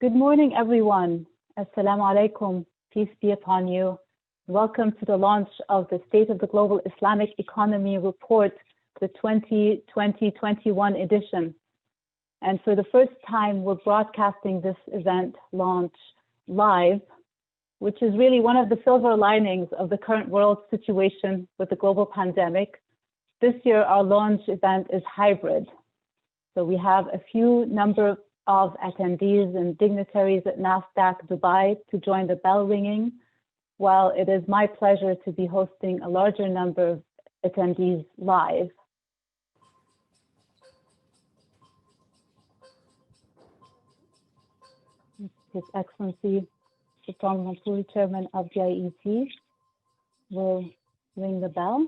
Good morning, everyone. Assalamu alaikum. Peace be upon you. Welcome to the launch of the State of the Global Islamic Economy Report, the 2020-21 edition. And for the first time, we're broadcasting this event launch live, which is really one of the silver linings of the current world situation with the global pandemic. This year, our launch event is hybrid. So we have a few number of attendees and dignitaries at NASDAQ Dubai to join the bell ringing, while it is my pleasure to be hosting a larger number of attendees live. His Excellency Sultan Mansouri, Chairman of DIEDC, will ring the bell.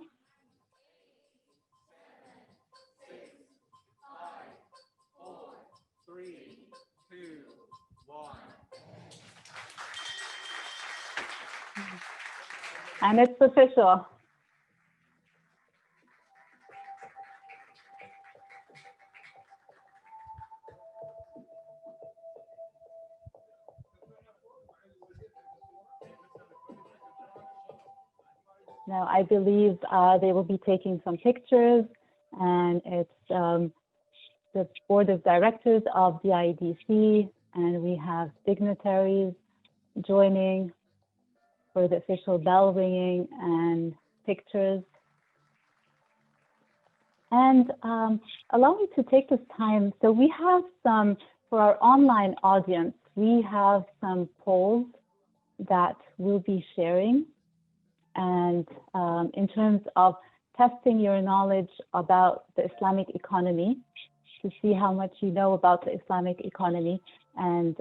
And it's official. Now, I believe they will be taking some pictures, and it's the board of directors of the DIEDC, and we have dignitaries joining for the official bell ringing and pictures. And allow me to take this time. So we have some, for our online audience, we have some polls that we'll be sharing. And in terms of testing your knowledge about the Islamic economy, to see how much you know about the Islamic economy. And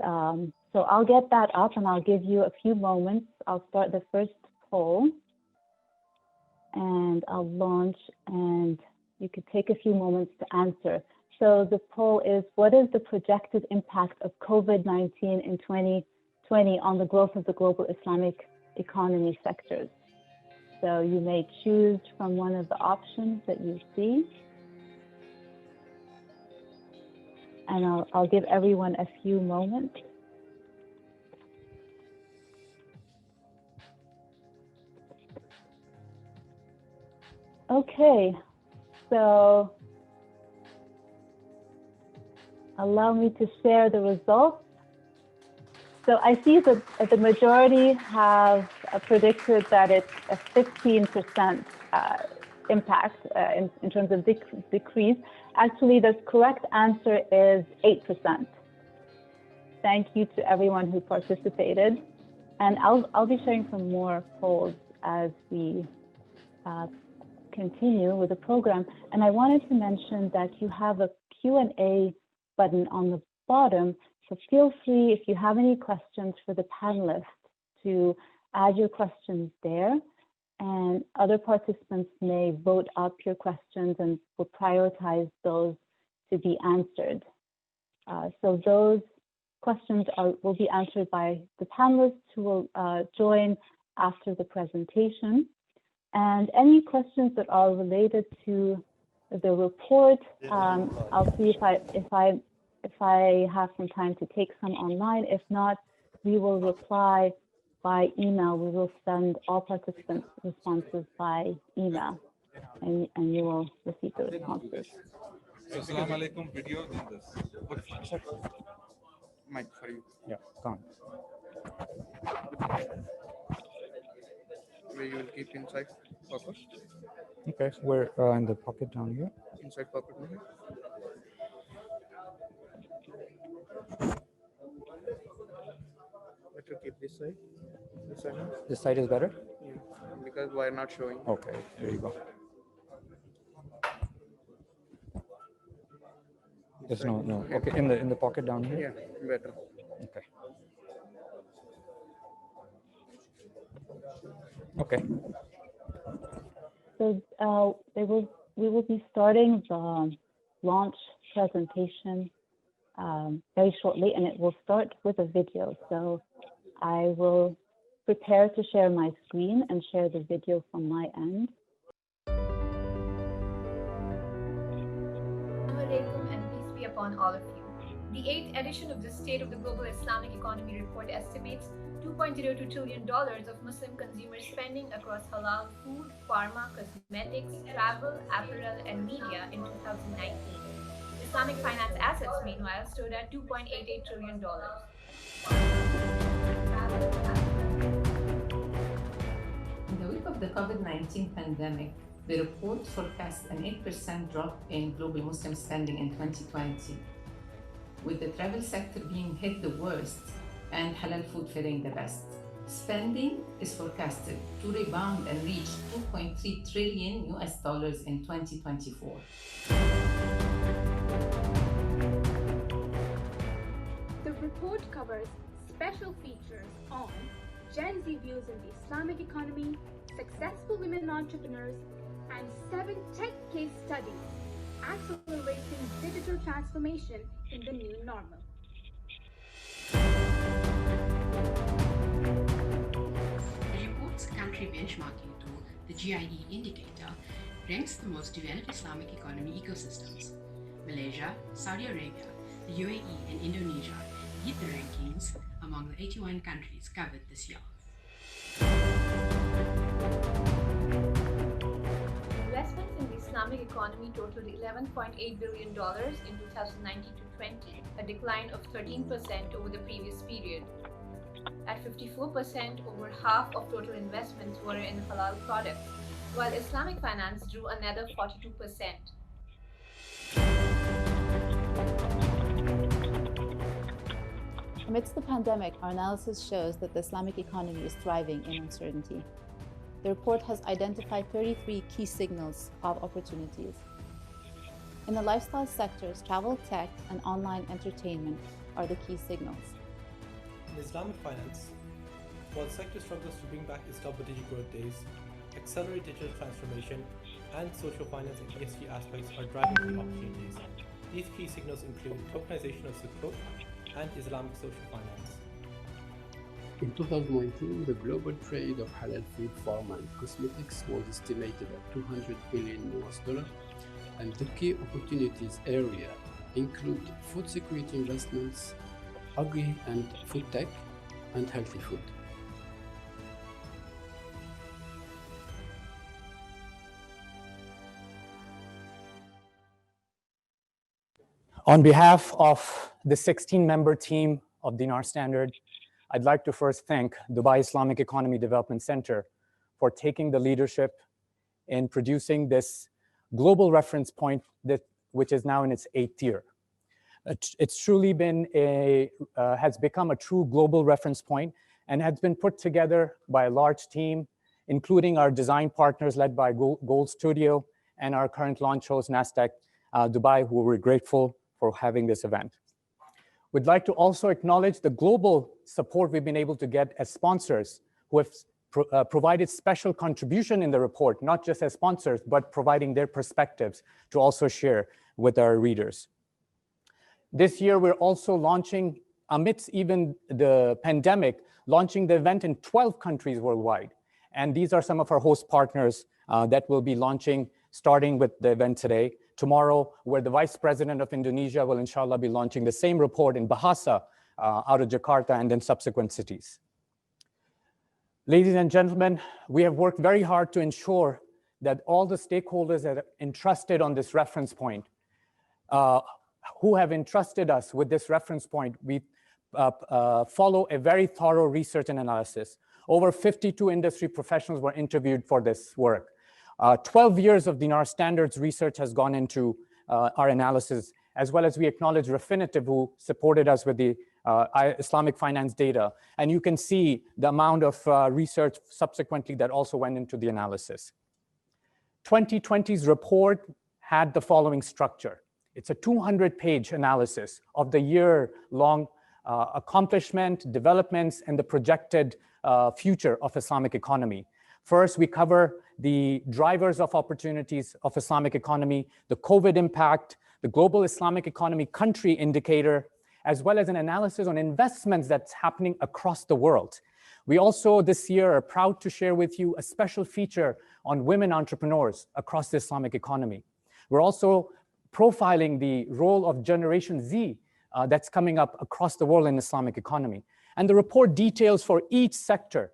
so I'll get that up and I'll give you a few moments. I'll start the first poll and I'll launch, and you could take a few moments to answer. So the poll is, what is the projected impact of COVID-19 in 2020 on the growth of the global Islamic economy sectors? So you may choose from one of the options that you see. And I'll give everyone a few moments. Okay, so allow me to share the results. So I see that the majority have predicted that it's a 15% impact in terms of decrease. Actually, the correct answer is 8%. Thank you to everyone who participated. And I'll be sharing some more polls as we continue with the program. And I wanted to mention that you have a Q&A button on the bottom. So feel free, if you have any questions for the panelists, to add your questions there. And other participants may vote up your questions and will prioritize those to be answered. So those questions will be answered by the panelists who will join after the presentation. And any questions that are related to the report, I'll see if I have some time to take some online. If not, we will reply by email. We will send all participants responses by email, and you will receive the responses. Assalamu alaikum, video in this. Mic for you. Yeah, come. Where you will keep inside pocket? Okay, we're in the pocket down here. Inside pocket. Better keep this side. This side. This side is better? Yeah, because why not showing? Okay, there you go. There's no. Okay, in the pocket down here? Yeah, better. Okay. Okay. So we will be starting the launch presentation very shortly, and it will start with a video. So I will prepare to share my screen and share the video from my end. Assalamu alaikum and peace be upon all of you. The 8th edition of the State of the Global Islamic Economy report estimates $2.02 trillion of Muslim consumer spending across halal food, pharma, cosmetics, travel, apparel, and media in 2019. Islamic finance assets, meanwhile, stood at $2.88 trillion. In the wake of the COVID-19 pandemic, the report forecasts an 8% drop in global Muslim spending in 2020, with the travel sector being hit the worst and halal food faring the best. Spending is forecasted to rebound and reach $2.3 trillion in 2024. The report covers special features on Gen Z views in the Islamic economy, successful women entrepreneurs, and 7 tech case studies accelerating digital transformation in the new normal. The report's country benchmarking tool, the GIE indicator, ranks the most developed Islamic economy ecosystems. Malaysia, Saudi Arabia, the UAE, and Indonesia lead the rankings among the 81 countries covered this year. Investments in the Islamic economy totaled $11.8 billion in 2019-20, a decline of 13% over the previous period. At 54%, over half of total investments were in halal products, while Islamic finance drew another 42%. Amidst the pandemic, our analysis shows that the Islamic economy is thriving in uncertainty. The report has identified 33 key signals of opportunities. In the lifestyle sectors, travel, tech, and online entertainment are the key signals. In Islamic finance, while the sector struggles to bring back its double-digit growth days, accelerate digital transformation, and social finance and ESG aspects are driving the opportunities. These key signals include tokenization of Zakat and Islamic social finance. In 2019, the global trade of halal food, pharma, and cosmetics was estimated at $200 billion, and the key opportunities area include food security investments, agri and food tech, and healthy food. On behalf of the 16-member team of Dinar Standard, I'd like to first thank Dubai Islamic Economy Development Center for taking the leadership in producing this global reference point which is now in its 8th year. It's truly been has become a true global reference point and has been put together by a large team, including our design partners led by Gold Studio and our current launch host, NASDAQ Dubai, who we're grateful for having this event. We'd like to also acknowledge the global support we've been able to get as sponsors who have provided special contribution in the report, not just as sponsors, but providing their perspectives to also share with our readers. This year, we're also launching, amidst even the pandemic, launching the event in 12 countries worldwide. And these are some of our host partners that will be launching, starting with the event today. Tomorrow, where the Vice President of Indonesia will inshallah be launching the same report in Bahasa out of Jakarta and in subsequent cities. Ladies and gentlemen, we have worked very hard to ensure that all the stakeholders that are entrusted on this reference point, who have entrusted us with this reference point, we follow a very thorough research and analysis. Over 52 industry professionals were interviewed for this work. 12 years of Dinar Standards research has gone into our analysis, as well as we acknowledge Refinitiv, who supported us with the Islamic finance data. And you can see the amount of research subsequently that also went into the analysis. 2020's report had the following structure. It's a 200-page analysis of the year-long accomplishment, developments, and the projected future of Islamic economy. First, we cover the drivers of opportunities of Islamic economy, the COVID impact, the global Islamic economy country indicator, as well as an analysis on investments that's happening across the world. We also this year are proud to share with you a special feature on women entrepreneurs across the Islamic economy. We're also profiling the role of Generation Z that's coming up across the world in Islamic economy. And the report details for each sector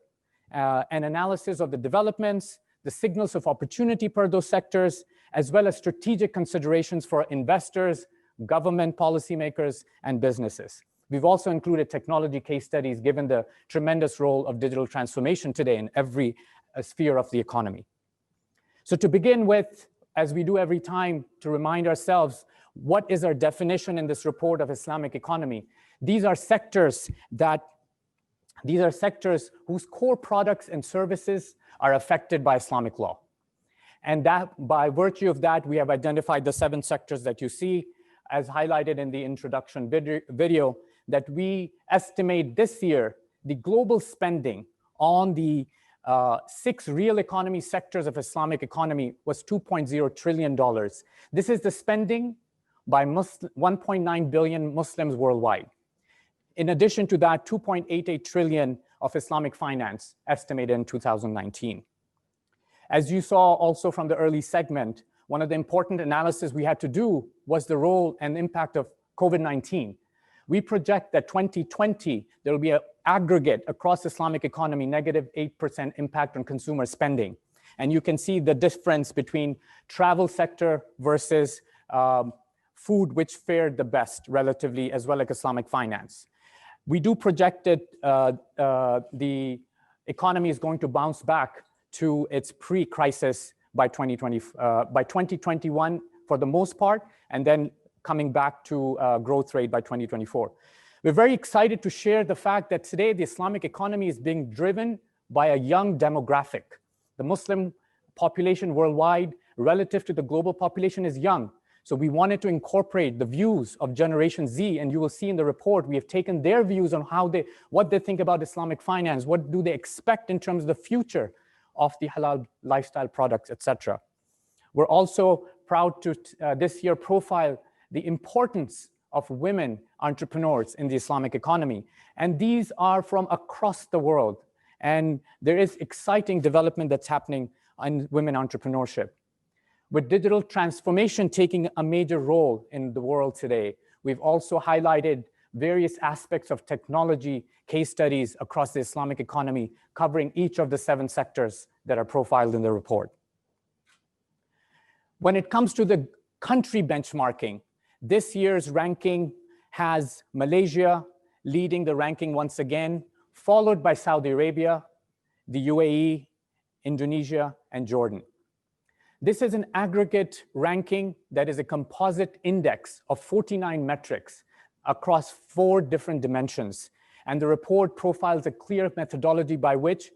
an analysis of the developments, the signals of opportunity per those sectors, as well as strategic considerations for investors, government policymakers, and businesses. We've also included technology case studies given the tremendous role of digital transformation today in every sphere of the economy. So to begin with, as we do every time, to remind ourselves, what is our definition in this report of Islamic economy? These are sectors whose core products and services are affected by Islamic law. And that, by virtue of that, we have identified the 7 sectors that you see, as highlighted in the introduction video, that we estimate this year the global spending on the 6 real economy sectors of Islamic economy was $2.0 trillion. This is the spending by 1.9 billion Muslims worldwide. In addition to that, 2.88 trillion of Islamic finance estimated in 2019. As you saw also from the early segment, one of the important analysis we had to do was the role and impact of COVID-19. We project that 2020, there will be an aggregate across Islamic economy, negative 8% impact on consumer spending. And you can see the difference between travel sector versus food, which fared the best relatively, as well as Islamic finance. We do project that the economy is going to bounce back to its pre-crisis by 2021 for the most part, and then coming back to growth rate by 2024. We're very excited to share the fact that today the Islamic economy is being driven by a young demographic. The Muslim population worldwide relative to the global population is young. So we wanted to incorporate the views of Generation Z, and you will see in the report, we have taken their views on what they think about Islamic finance, what do they expect in terms of the future of the halal lifestyle products, etc. We're also proud to this year profile the importance of women entrepreneurs in the Islamic economy. And these are from across the world. And there is exciting development that's happening in women entrepreneurship. With digital transformation taking a major role in the world today, we've also highlighted various aspects of technology case studies across the Islamic economy, covering each of the 7 sectors that are profiled in the report. When it comes to the country benchmarking, this year's ranking has Malaysia leading the ranking once again, followed by Saudi Arabia, the UAE, Indonesia, and Jordan. This is an aggregate ranking that is a composite index of 49 metrics across 4 different dimensions. And the report profiles a clear methodology by which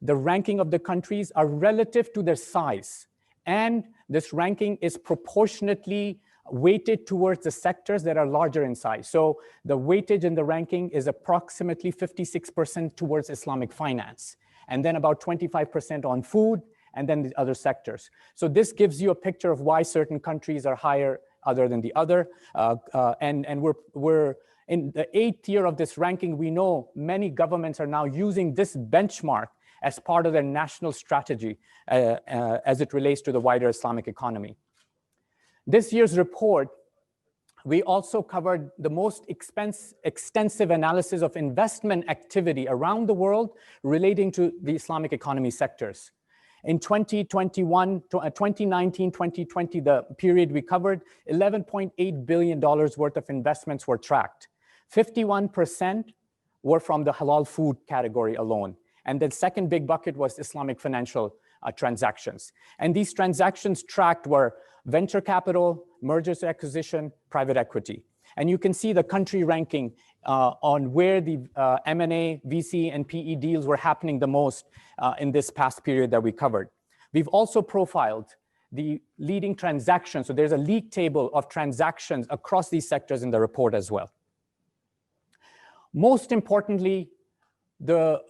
the ranking of the countries are relative to their size. And this ranking is proportionately weighted towards the sectors that are larger in size. So the weightage in the ranking is approximately 56% towards Islamic finance, and then about 25% on food, and then the other sectors. So this gives you a picture of why certain countries are higher other than the other. And we're in the 8th year of this ranking. We know many governments are now using this benchmark as part of their national strategy as it relates to the wider Islamic economy. This year's report, we also covered the most extensive analysis of investment activity around the world relating to the Islamic economy sectors. In 2019, 2020, the period we covered, $11.8 billion worth of investments were tracked. 51% were from the halal food category alone. And the second big bucket was Islamic financial transactions. And these transactions tracked were venture capital, mergers and acquisition, private equity. And you can see the country ranking on where the M&A, VC, and PE deals were happening the most in this past period that we covered. We've also profiled the leading transactions. So there's a league table of transactions across these sectors in the report as well. Most importantly, the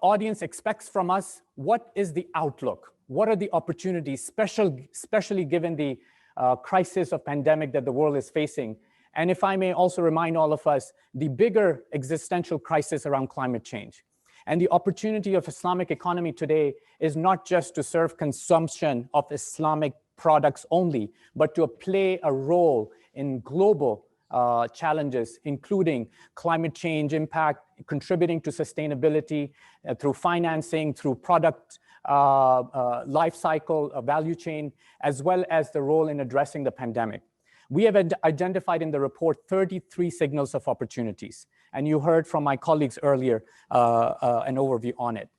audience expects from us, what is the outlook? What are the opportunities, especially given the crisis of pandemic that the world is facing? And if I may also remind all of us, the bigger existential crisis around climate change. And the opportunity of Islamic economy today is not just to serve consumption of Islamic products only, but to play a role in global challenges, including climate change impact, contributing to sustainability through financing, through product life cycle, value chain, as well as the role in addressing the pandemic. We have identified in the report 33 signals of opportunities, and you heard from my colleagues earlier an overview on it.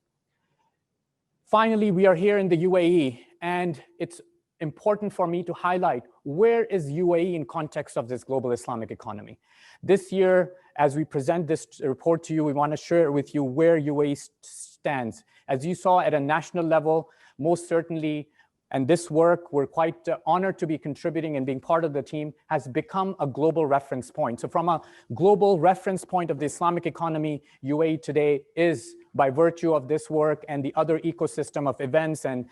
Finally, we are here in the UAE, and it's important for me to highlight where is UAE in context of this global Islamic economy. This year, as we present this report to you, we want to share with you where UAE stands. As you saw at a national level, most certainly, and this work, we're quite honored to be contributing and being part of the team, has become a global reference point. So from a global reference point of the Islamic economy, UAE today is, by virtue of this work and the other ecosystem of events and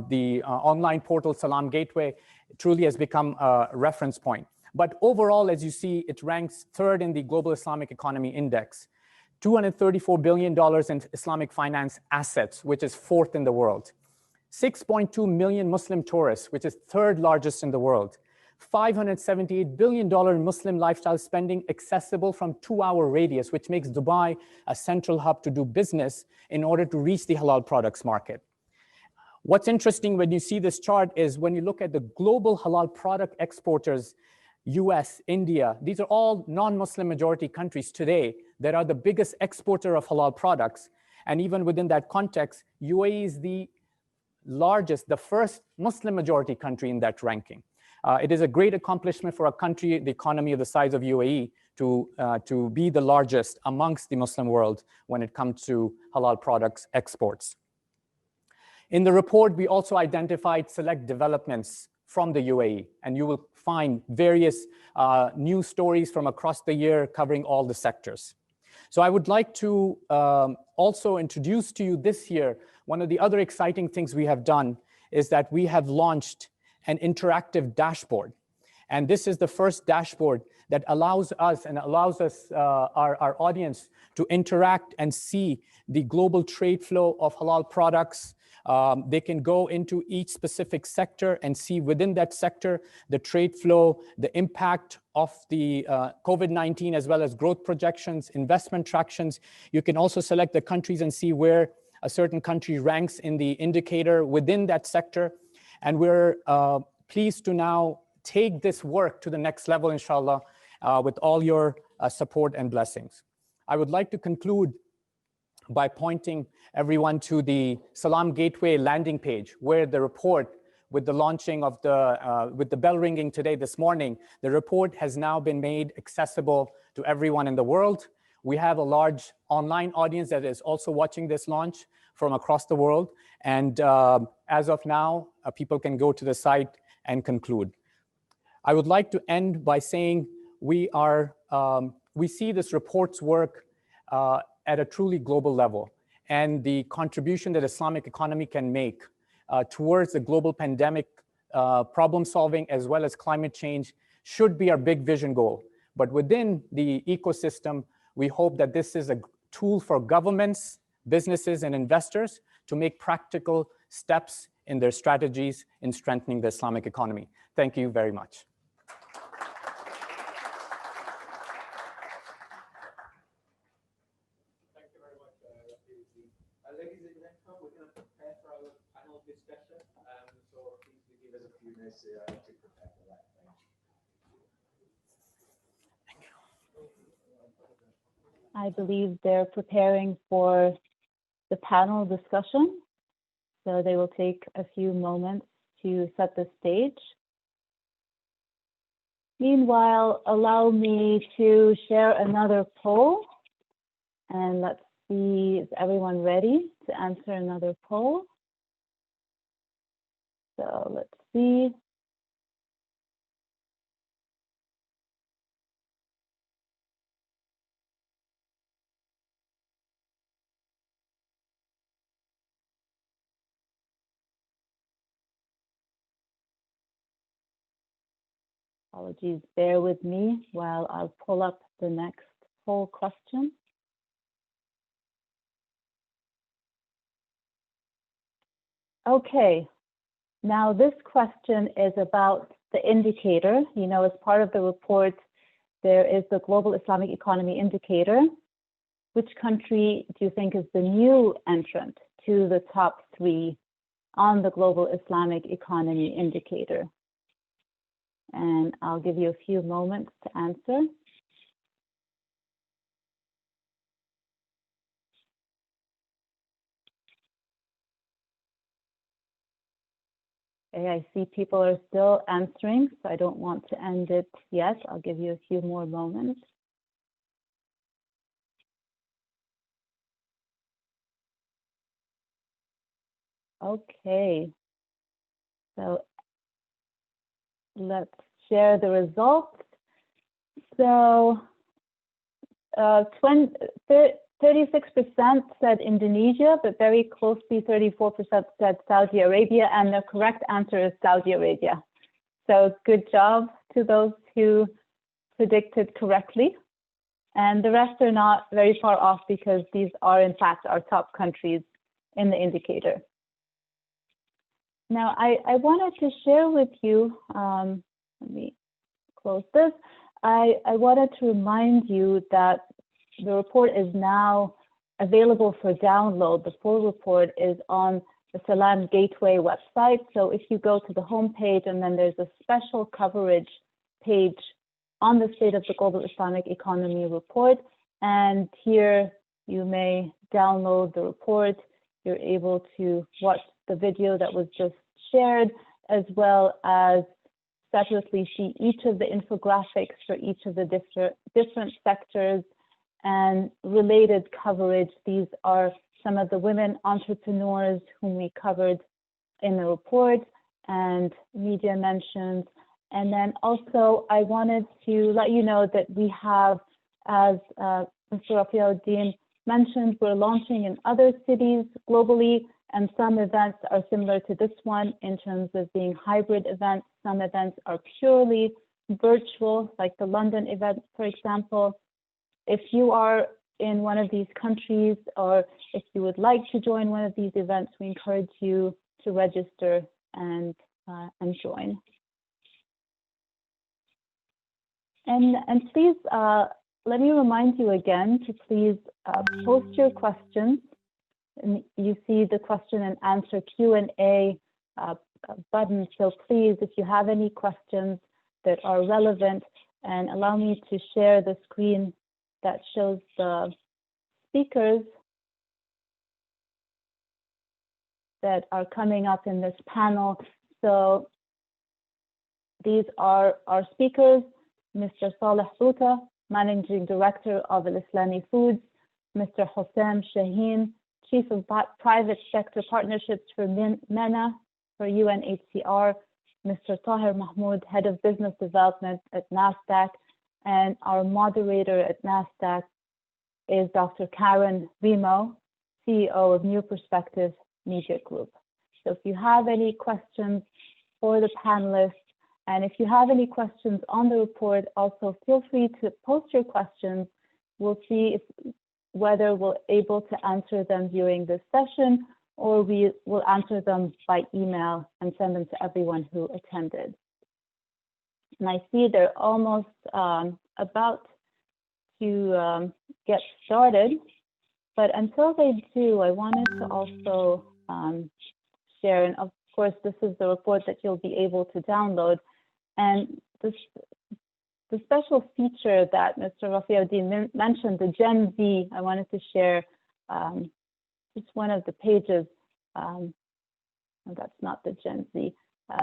the online portal Salam Gateway, truly has become a reference point. But overall, as you see, it ranks third in the Global Islamic Economy Index. $234 billion in Islamic finance assets, which is fourth in the world. 6.2 million Muslim tourists, which is third largest in the world. $578 billion in Muslim lifestyle spending accessible from 2-hour radius, which makes Dubai a central hub to do business in order to reach the halal products market. What's interesting when you see this chart is when you look at the global halal product exporters, US, India, these are all non-Muslim majority countries today that are the biggest exporter of halal products. And even within that context, UAE is the largest, the first Muslim majority country in that ranking. It is a great accomplishment for a country, the economy of the size of UAE, to be the largest amongst the Muslim world when it comes to halal products exports. In the report, we also identified select developments from the UAE, and you will find various news stories from across the year covering all the sectors. So I would like to also introduce to you this year, one of the other exciting things we have done is that we have launched an interactive dashboard. And this is the first dashboard that allows us and allows us, our audience, to interact and see the global trade flow of halal products. They can go into each specific sector and see within that sector the trade flow, the impact of the COVID-19, as well as growth projections, investment tractions. You can also select the countries and see where a certain country ranks in the indicator within that sector. And we're pleased to now take this work to the next level, inshallah, with all your support and blessings. I would like to conclude by pointing everyone to the Salam Gateway landing page, where the report, with the launching of with the bell ringing today, this morning, the report has now been made accessible to everyone in the world. We have a large online audience that is also watching this launch from across the world. And as of now, people can go to the site and conclude. I would like to end by saying we see this report's work at a truly global level, and the contribution that Islamic economy can make towards the global pandemic problem solving as well as climate change should be our big vision goal. But within the ecosystem, we hope that this is a tool for governments, businesses, and investors to make practical steps in their strategies in strengthening the Islamic economy. Thank you very much. Thank you very much, Refugee. Ladies and gentlemen, we're going to prepare for our panel discussion. So please give us a few minutes to prepare for that. Thank you. I believe they're preparing for the panel discussion. So they will take a few moments to set the stage. Meanwhile, allow me to share another poll. And let's see, is everyone ready to answer another poll? So let's see. Apologies, bear with me while I'll pull up the next poll question. Okay, now this question is about the indicator. You know, as part of the report, there is the Global Islamic Economy Indicator. Which country do you think is the new entrant to the top 3 on the Global Islamic Economy Indicator? And I'll give you a few moments to answer. Okay, I see people are still answering, so I don't want to end it yet. I'll give you a few more moments. Okay, so let's share the results. So 36% said Indonesia, but very closely 34% said Saudi Arabia, and the correct answer is Saudi Arabia. So good job to those who predicted correctly. And the rest are not very far off because these are in fact our top countries in the indicator. Now, I wanted to share with you, let me close this. I wanted to remind you that the report is now available for download. The full report is on the Salam Gateway website. So if you go to the home page and then there's a special coverage page on the State of the Global Islamic Economy report. And here you may download the report. You're able to watch the video that was just shared, as well as separately see each of the infographics for each of the different sectors and related coverage. These are some of the women entrepreneurs whom we covered in the report and media mentions. And then also I wanted to let you know that we have, as Mr. Rafiuddin mentioned, we're launching in other cities globally, and some events are similar to this one in terms of being hybrid events. Some events are purely virtual, like the London event, for example. If you are in one of these countries, or if you would like to join one of these events, we encourage you to register and join. And please, let me remind you again to please post your questions. And you see the question and answer Q&A button. So please, if you have any questions that are relevant, and allow me to share the screen that shows the speakers that are coming up in this panel. So these are our speakers: Mr. Saleh Bouta, Managing Director of Al-Islami Foods; Mr. Hossam Shaheen, Chief of Private Sector Partnerships for MENA for UNHCR; Mr. Tahir Mahmoud, Head of Business Development at NASDAQ; and our moderator at NASDAQ is Dr. Karen Remo, CEO of New Perspective Media Group. So if you have any questions for the panelists, and if you have any questions on the report, also feel free to post your questions. We'll see whether we're able to answer them during this session, or we will answer them by email and send them to everyone who attended. And I see they're almost about to get started, but until they do, I wanted to also share, and of course, this is the report that you'll be able to download. And the special feature that Mr. Rafiuddin mentioned, the Gen Z, I wanted to share just one of the pages. That's not the Gen Z.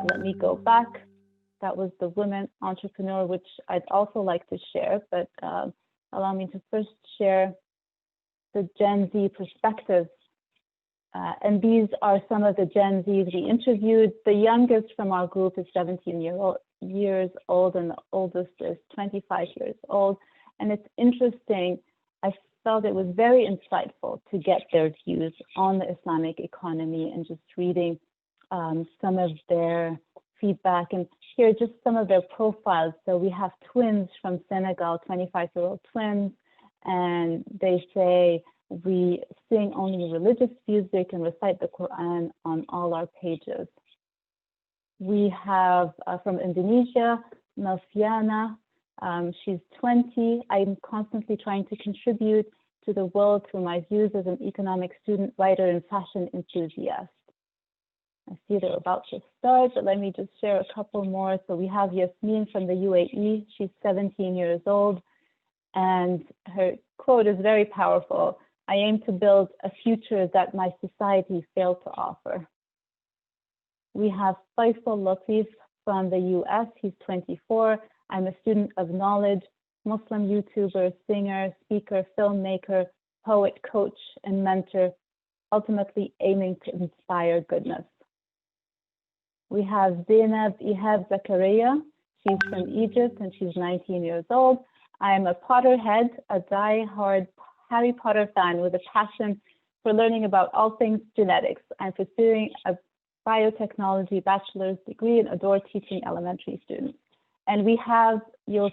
Let me go back. That was the women entrepreneur, which I'd also like to share, but allow me to first share the Gen Z perspectives. And these are some of the Gen Zs we interviewed. The youngest from our group is 17 years old, and the oldest is 25 years old. And it's interesting, I felt it was very insightful to get their views on the Islamic economy, and just reading some of their feedback. And here are just some of their profiles. So we have twins from Senegal, 25-year-old twins, and they say, we sing only religious music and recite the Quran on all our pages. We have from Indonesia, Melfiana, She's 20. I'm constantly trying to contribute to the world through my views as an economic student, writer, and fashion enthusiast. I see they're about to start, but let me just share a couple more. So we have Yasmin from the UAE. She's 17 years old, and her quote is very powerful. I aim to build a future that my society failed to offer. We have Faisal Latif from the US. He's 24. I'm a student of knowledge, Muslim YouTuber, singer, speaker, filmmaker, poet, coach, and mentor, ultimately aiming to inspire goodness. We have Zainab Ihab Zakaria. She's from Egypt and she's 19 years old. I'm a Potterhead, a die-hard Harry Potter fan with a passion for learning about all things genetics. I'm pursuing a biotechnology bachelor's degree and adore teaching elementary students. And we have, you'll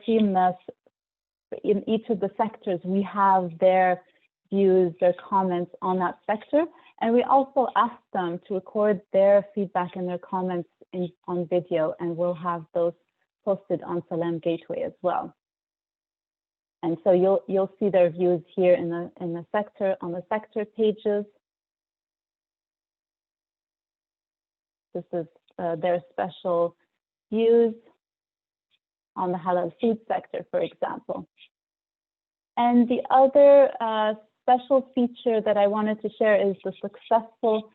see in each of the sectors, we have their views, their comments on that sector. And we also ask them to record their feedback and their comments on video, and we'll have those posted on Salam Gateway as well. And so you'll see their views here in the sector, on the sector pages. This is their special views on the halal food sector, for example. And the other special feature that I wanted to share is the successful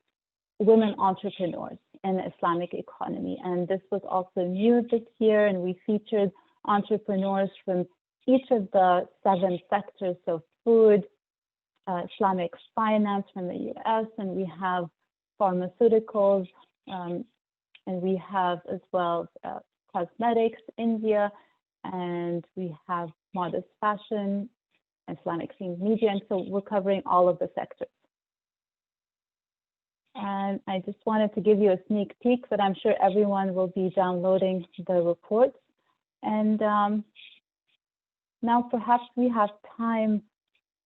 women entrepreneurs in the Islamic economy. And this was also new this year, and we featured entrepreneurs from each of the 7 sectors, so food, Islamic finance from the US, and we have pharmaceuticals, and we have as well cosmetics, India, and we have modest fashion, Islamic themed media, and so we're covering all of the sectors. And I just wanted to give you a sneak peek, but I'm sure everyone will be downloading the reports. And now perhaps we have time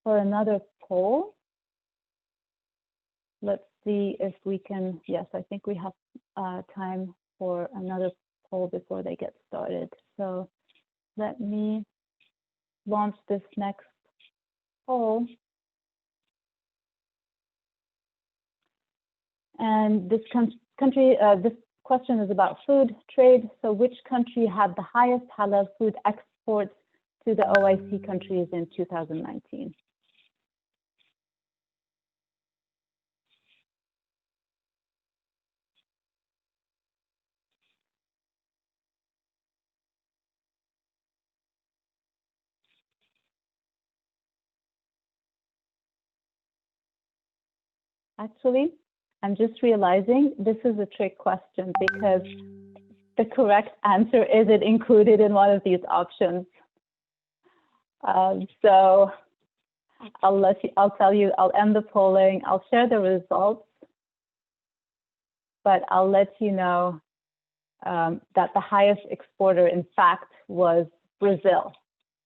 for another poll. Let's see if we can, yes, I think we have time for another poll before they get started. So let me launch this next poll. And this this question is about food trade. So which country had the highest halal food exports to the OIC countries in 2019? Actually, I'm just realizing this is a trick question because the correct answer isn't included in one of these options. So I'll tell you, I'll end the polling, I'll share the results, but I'll let you know that the highest exporter, in fact, was Brazil.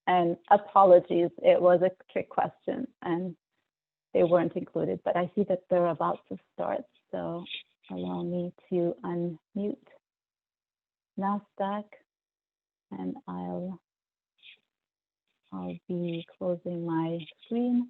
And apologies, it was a trick question and they weren't included, but I see that they're about to start. So allow me to unmute NASDAQ, and I'll be closing my screen.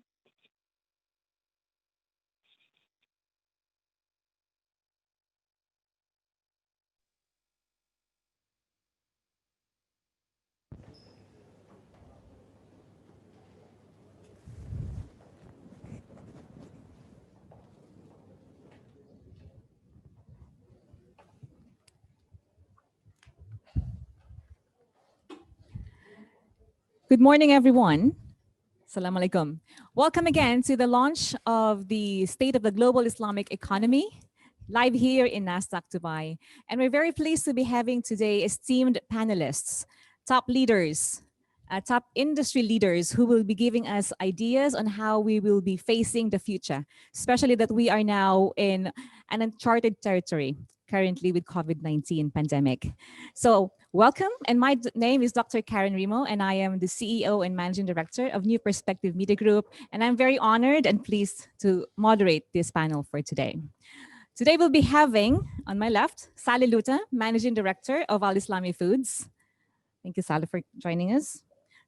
Good morning, everyone. Assalamu alaikum. Welcome again to the launch of the State of the Global Islamic Economy, live here in NASDAQ Dubai. And we're very pleased to be having today esteemed panelists, top leaders, top industry leaders who will be giving us ideas on how we will be facing the future, especially that we are now in an uncharted territory currently with COVID-19 pandemic. So welcome, and my name is Dr. Karen Remo, and I am the CEO and Managing Director of New Perspective Media Group, and I'm very honored and pleased to moderate this panel for today. Today we'll be having, on my left, Saleh Luta, Managing Director of Al Islami Foods, Thank you, Saleh, for joining us.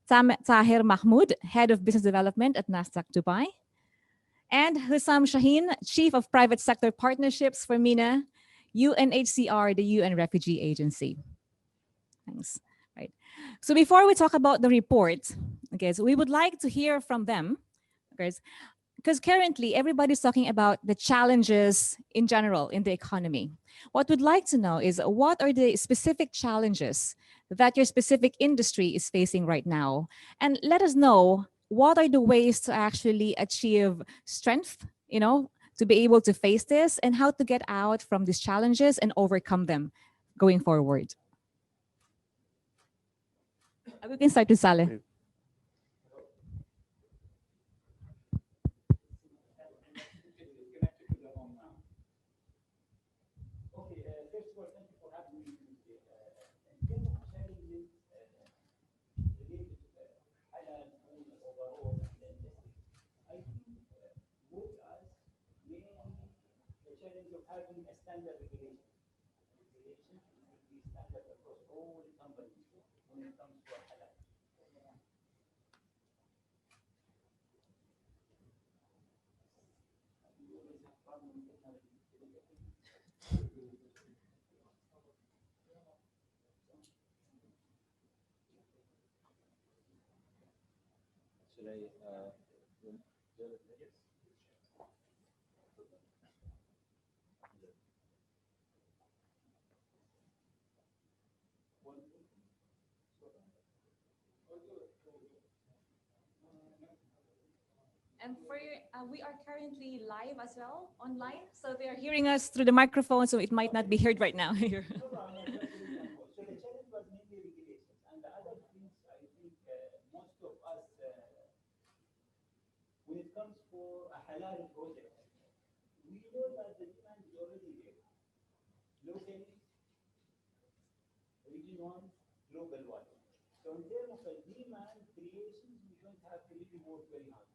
Tahir Mahmoud, Head of Business Development at NASDAQ Dubai. And Hussam Shaheen, Chief of Private Sector Partnerships for MENA, UNHCR, the UN Refugee Agency. Thanks. Right. So before we talk about the report, okay, so we would like to hear from them, because currently everybody's talking about the challenges in general in the economy. What we'd like to know is what are the specific challenges that your specific industry is facing right now? And let us know what are the ways to actually achieve strength, to be able to face this and how to get out from these challenges and overcome them going forward. We can start with Saleh. Having a standard regulation will be standard across all companies when it comes to halal. Should I? And we are currently live as well online, so they are hearing us through the microphone, so it might not be heard right now here. So the challenge was mainly regulations, and the other things I think most of us, when it comes for a halal project, we know that the demand is already there. Locally, region one, global one. So in terms of demand creation, we don't have to really work very hard.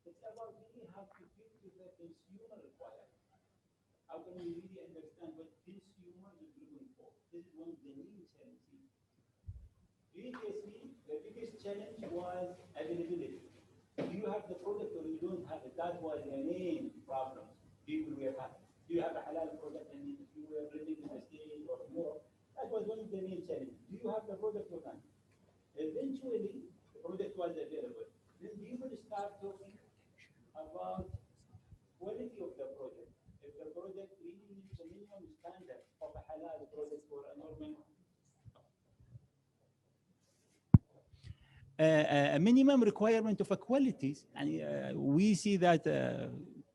It's about really how to fit to the consumer requirement. How can we really understand what consumer is looking for? This is one of the main challenges. Previously, the biggest challenge was availability. Do you have the product or you don't have it? That was the main problem people were having. Do you have a halal product and if you were living in the state or more? That was one of the main challenges. Do you have the product or not? Eventually, the product was available. Then people start talking about quality of the project. If the project really meets the minimum standard of a halal project for a normal a minimum requirement of a qualities, and we see that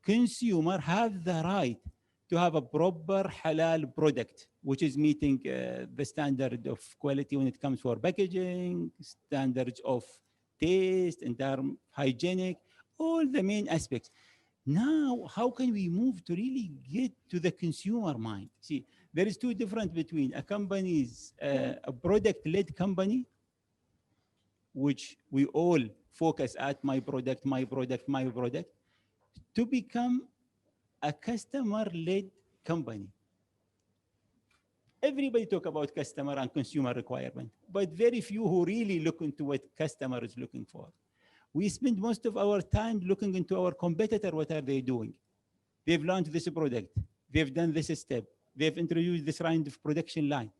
consumer have the right to have a proper halal product, which is meeting the standard of quality when it comes for packaging, standards of taste, and term hygienic, all the main aspects. Now, how can we move to really get to the consumer mind? See, there is two different between a company's a product-led company, which we all focus at my product, my product, my product, to become a customer-led company. Everybody talk about customer and consumer requirement, but very few who really look into what customer is looking for. We spend most of our time looking into our competitor, what are they doing? They've launched this product, they've done this step, they've introduced this kind of production line.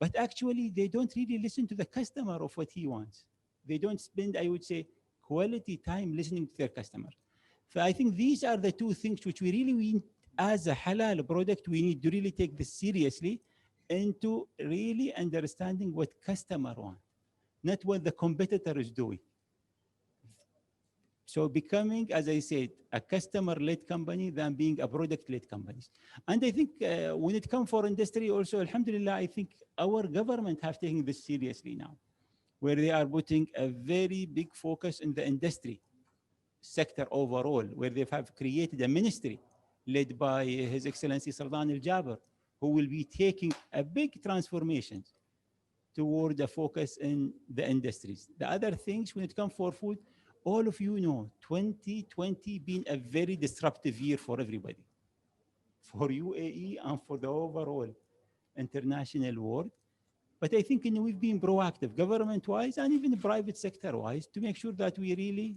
But actually, they don't really listen to the customer of what he wants. They don't spend, I would say, quality time listening to their customer. So I think these are the two things which we really need as a halal product, we need to really take this seriously into really understanding what customer want, not what the competitor is doing. So becoming, as I said, a customer-led company than being a product-led company. And I think when it comes for industry also, alhamdulillah, I think our government have taken this seriously now, where they are putting a very big focus in the industry sector overall, where they have created a ministry led by His Excellency Sultan Al-Jaber, who will be taking a big transformation toward the focus in the industries. The other things, when it comes for food, all of you know, 2020 been a very disruptive year for everybody, for UAE and for the overall international world. But I think we've been proactive, government-wise and even private sector-wise, to make sure that we really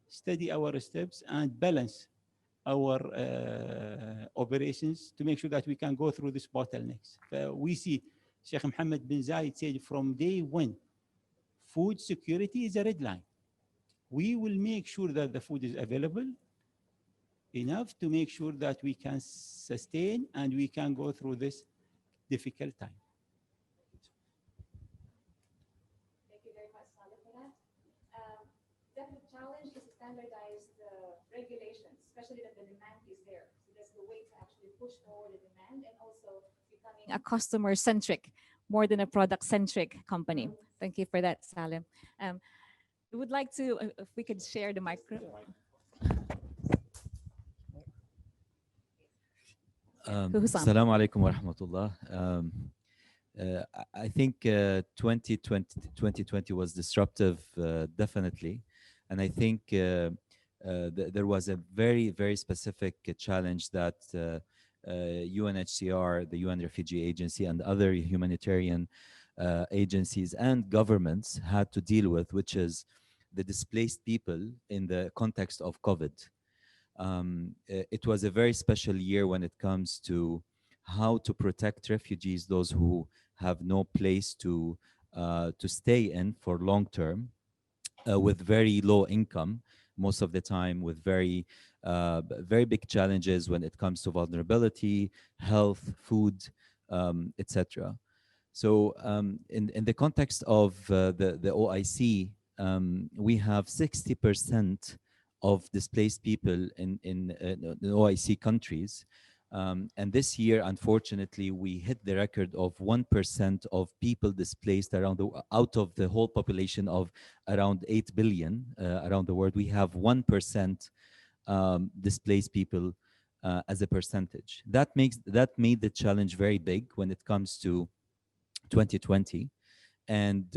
steady our steps and balance our operations to make sure that we can go through these bottlenecks. We see Sheikh Mohammed bin Zayed said from day one, food security is a red line. We will make sure that the food is available enough to make sure that we can sustain and we can go through this difficult time. Thank you very much, Saleh, for that. Definite challenge is to standardize the regulations, especially that the demand is there. So that's the way to actually push forward the demand and also becoming a customer-centric more than a product-centric company. Thank you for that, Saleh. We would like to, if we could share the microphone. Assalamu alaikum wa rahmatullah. I think 2020 was disruptive, definitely. And I think there was a very, very specific challenge that UNHCR, the UN Refugee Agency, and other humanitarian agencies and governments had to deal with, which is the displaced people in the context of COVID. It was a very special year when it comes to how to protect refugees, those who have no place to stay in for long term, with very low income, most of the time with very big challenges when it comes to vulnerability, health, food, etc. So in the context of the OIC, we have 60% of displaced people in the OIC countries. And this year, unfortunately, we hit the record of 1% of people displaced out of the whole population of around 8 billion around the world. We have 1% displaced people as a percentage. That made the challenge very big when it comes to 2020. And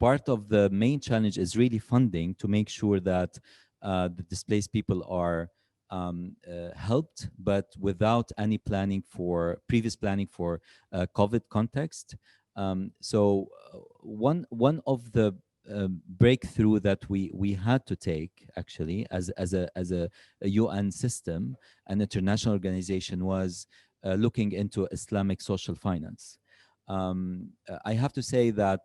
part of the main challenge is really funding to make sure that the displaced people are helped, but without any previous planning for COVID context. So one of the breakthrough that we had to take actually as a UN system, an international organization, was looking into Islamic social finance. I have to say that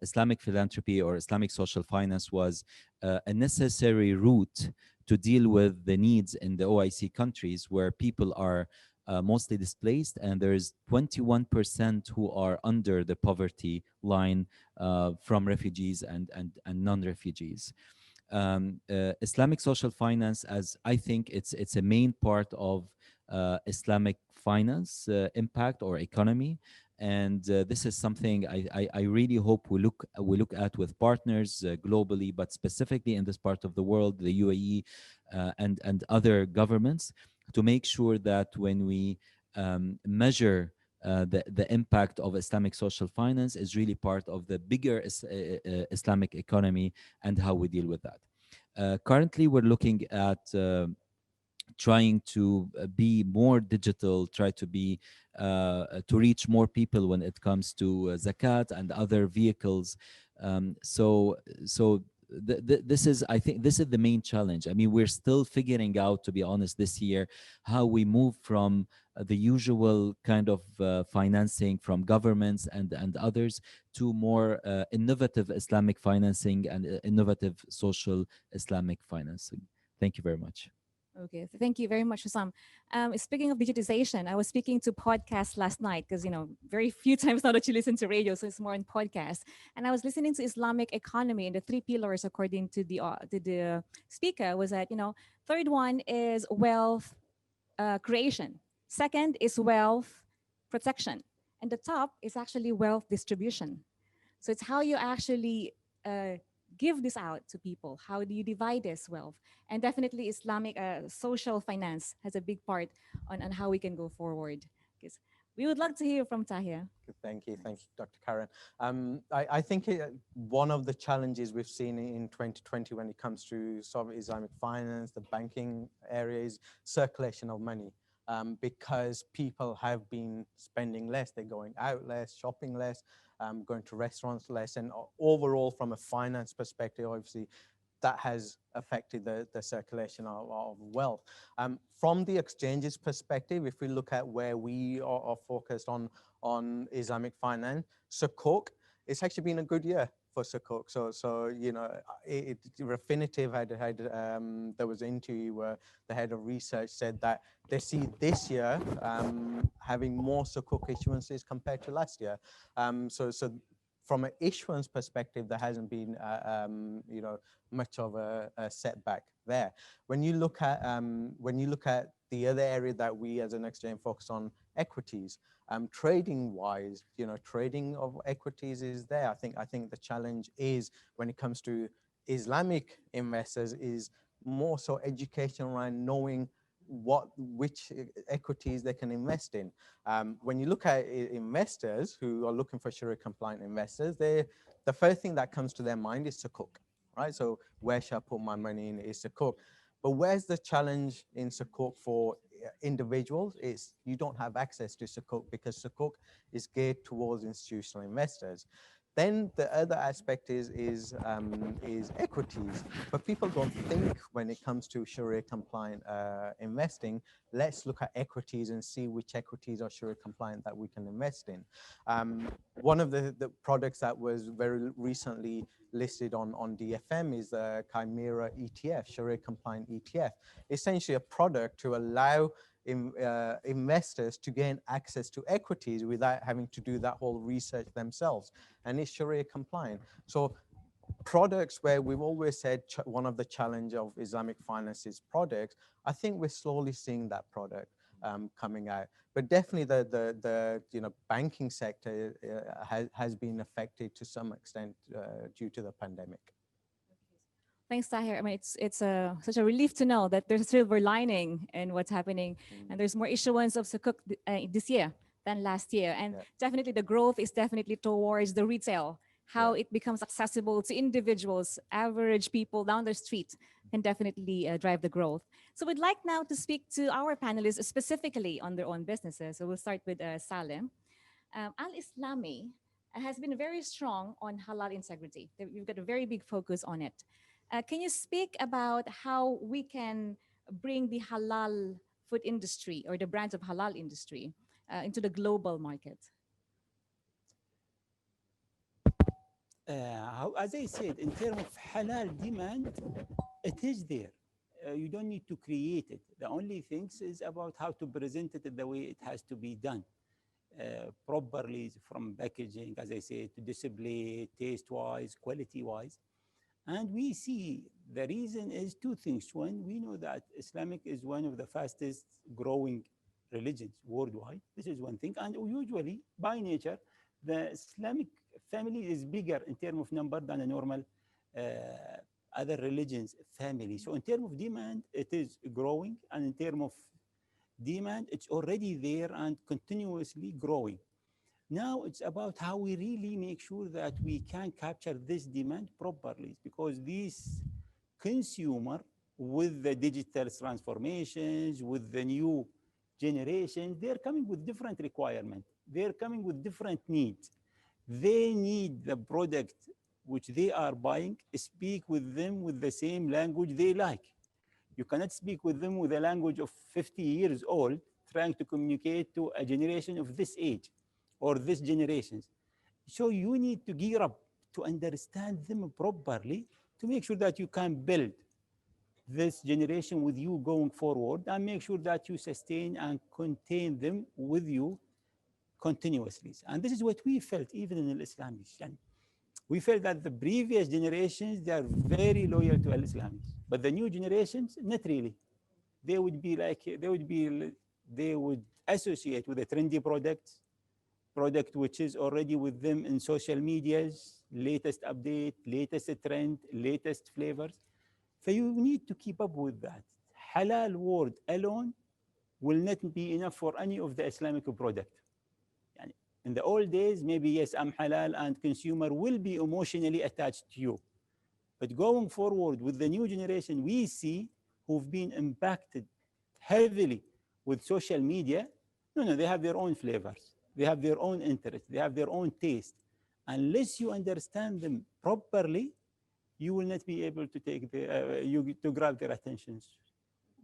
Islamic philanthropy or Islamic social finance was a necessary route to deal with the needs in the OIC countries where people are mostly displaced, and there is 21% who are under the poverty line from refugees and non-refugees. Islamic social finance, as I think it's a main part of Islamic finance impact or economy. And this is something I really hope we look at with partners globally, but specifically in this part of the world, the UAE and other governments, to make sure that when we measure the impact of Islamic social finance is really part of the bigger Islamic economy and how we deal with that. Currently, we're looking at trying to be more digital, try to be to reach more people when it comes to Zakat and other vehicles. This is, I think, this is the main challenge. I mean, we're still figuring out, to be honest, this year, how we move from the usual kind of financing from governments and others to more innovative Islamic financing and innovative social Islamic financing. Thank you very much. Okay, thank you very much, Hussam. Speaking of digitization, I was speaking to podcasts last night because, very few times now that you listen to radio, so it's more in podcasts. And I was listening to Islamic economy, and the 3 pillars, according to the speaker, was that, third one is wealth creation. Second is wealth protection. And the top is actually wealth distribution. So it's how you actually give this out to people. How do you divide this wealth? And definitely Islamic social finance has a big part on how we can go forward. Because we would love to hear from Tahir. Thank you, Dr. Karen. I think one of the challenges we've seen in 2020 when it comes to Islamic finance, the banking area, is circulation of money. because people have been spending less. They're going out less, shopping less, going to restaurants less. And overall, from a finance perspective, obviously, that has affected the circulation of wealth. From the exchanges perspective, if we look at where we are focused on Islamic finance, Sukuk, it's actually been a good year for Sukuk. So you know, Refinitiv had there was an interview where the head of research said that they see this year having more Sukuk issuances compared to last year. So from an issuance perspective, there hasn't been you know, much of a setback there. When you look at the other area that we as an exchange focus on, equities, trading wise, you know, trading of equities is there. I think the challenge is when it comes to Islamic investors is more so education around knowing which equities they can invest in. When you look at investors who are looking for Sharia compliant investors, the first thing that comes to their mind is Sukuk, right? So where shall I put my money in is Sukuk. But where's the challenge in Sukuk for individuals is you don't have access to Sukuk because Sukuk is geared towards institutional investors. Then the other aspect is equities, but people don't think when it comes to Sharia compliant investing. Let's look at equities and see which equities are Sharia compliant that we can invest in. One of the products that was very recently listed on DFM is the Chimera ETF, Sharia compliant ETF. Essentially a product to allow investors to gain access to equities without having to do that whole research themselves, and it's Sharia compliant. So products where we've always said one of the challenge of Islamic finance is products, I think we're slowly seeing that product coming out. But definitely the you know, banking sector has been affected to some extent due to the pandemic. Thanks, Tahir. I mean, it's such a relief to know that there's a silver lining in what's happening, and there's more issuance of Sukuk this year than last year. And definitely the growth is definitely towards the retail, how it becomes accessible to individuals, average people down the street can definitely drive the growth. So we'd like now to speak to our panelists specifically on their own businesses. So we'll start with Salim. Al-Islami has been very strong on halal integrity. We've got a very big focus on it. Can you speak about how we can bring the halal food industry or the brands of halal industry into the global market? As I said, in terms of halal demand, it is there. You don't need to create it. The only thing is about how to present it the way it has to be done properly, from packaging, as I said, to display, taste-wise, quality-wise. And we see the reason is two things. One, we know that Islamic is one of the fastest growing religions worldwide. This is one thing. And usually, by nature, the Islamic family is bigger in terms of number than a normal other religions family. So in terms of demand, it is growing. And in terms of demand, it's already there and continuously growing. Now it's about how we really make sure that we can capture this demand properly, because these consumer with the digital transformations, with the new generations, they're coming with different requirements. They're coming with different needs. They need the product which they are buying, speak with them with the same language they like. You cannot speak with them with a language of 50 years old, trying to communicate to a generation of this age or this generations. So you need to gear up to understand them properly to make sure that you can build this generation with you going forward and make sure that you sustain and contain them with you continuously. And this is what we felt even in Al-Islami. We felt that the previous generations, they are very loyal to Al-Islami, but the new generations, not really. They would be like, they would associate with a trendy product which is already with them in social medias, latest update, latest trend, latest flavors. So you need to keep up with that. Halal word alone will not be enough for any of the Islamic product. In the old days, maybe yes, I'm halal and consumer will be emotionally attached to you. But going forward with the new generation, we see who've been impacted heavily with social media, no, they have their own flavors. They have their own interests. They have their own taste. Unless you understand them properly, you will not be able to take to grab their attentions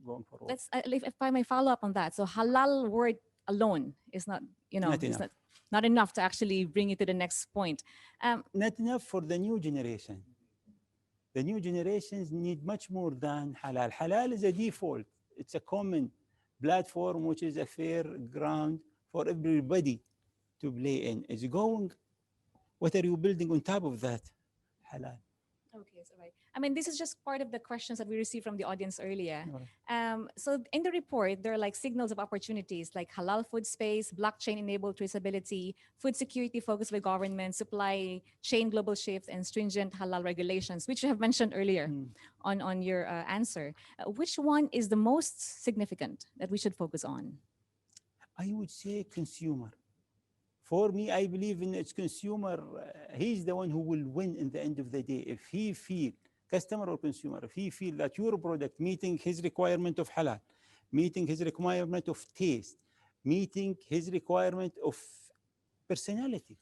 going forward. Let's, if I may follow up on that. So halal word alone is not, Not it's enough. not enough to actually bring you to the next point. Not enough for the new generation. The new generations need much more than halal. Halal is a default. It's a common platform, which is a fair ground for everybody to play in. Is going, what are you building on top of that? Halal. Okay, so right. I mean, this is just part of the questions that we received from the audience earlier. Right. So in the report, there are like signals of opportunities like halal food space, blockchain-enabled traceability, food security focused with government, supply chain global shifts, and stringent halal regulations, which you have mentioned earlier on your answer. Which one is the most significant that we should focus on? I would say consumer. For me, I believe in its consumer. He's the one who will win in the end of the day. If he feel, customer or consumer, if he feel that your product meeting his requirement of halal, meeting his requirement of taste, meeting his requirement of personality.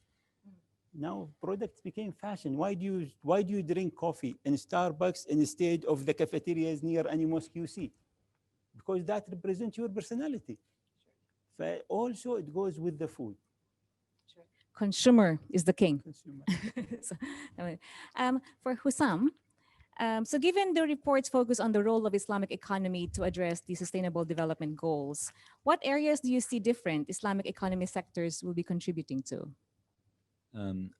Now products became fashion. Why do you drink coffee in Starbucks instead of the cafeterias near any mosque you see? Because that represents your personality. But also it goes with the food. Consumer is the king. Consumer. So, for Hussam, so given the report's focus on the role of Islamic economy to address the sustainable development goals, what areas do you see different Islamic economy sectors will be contributing to?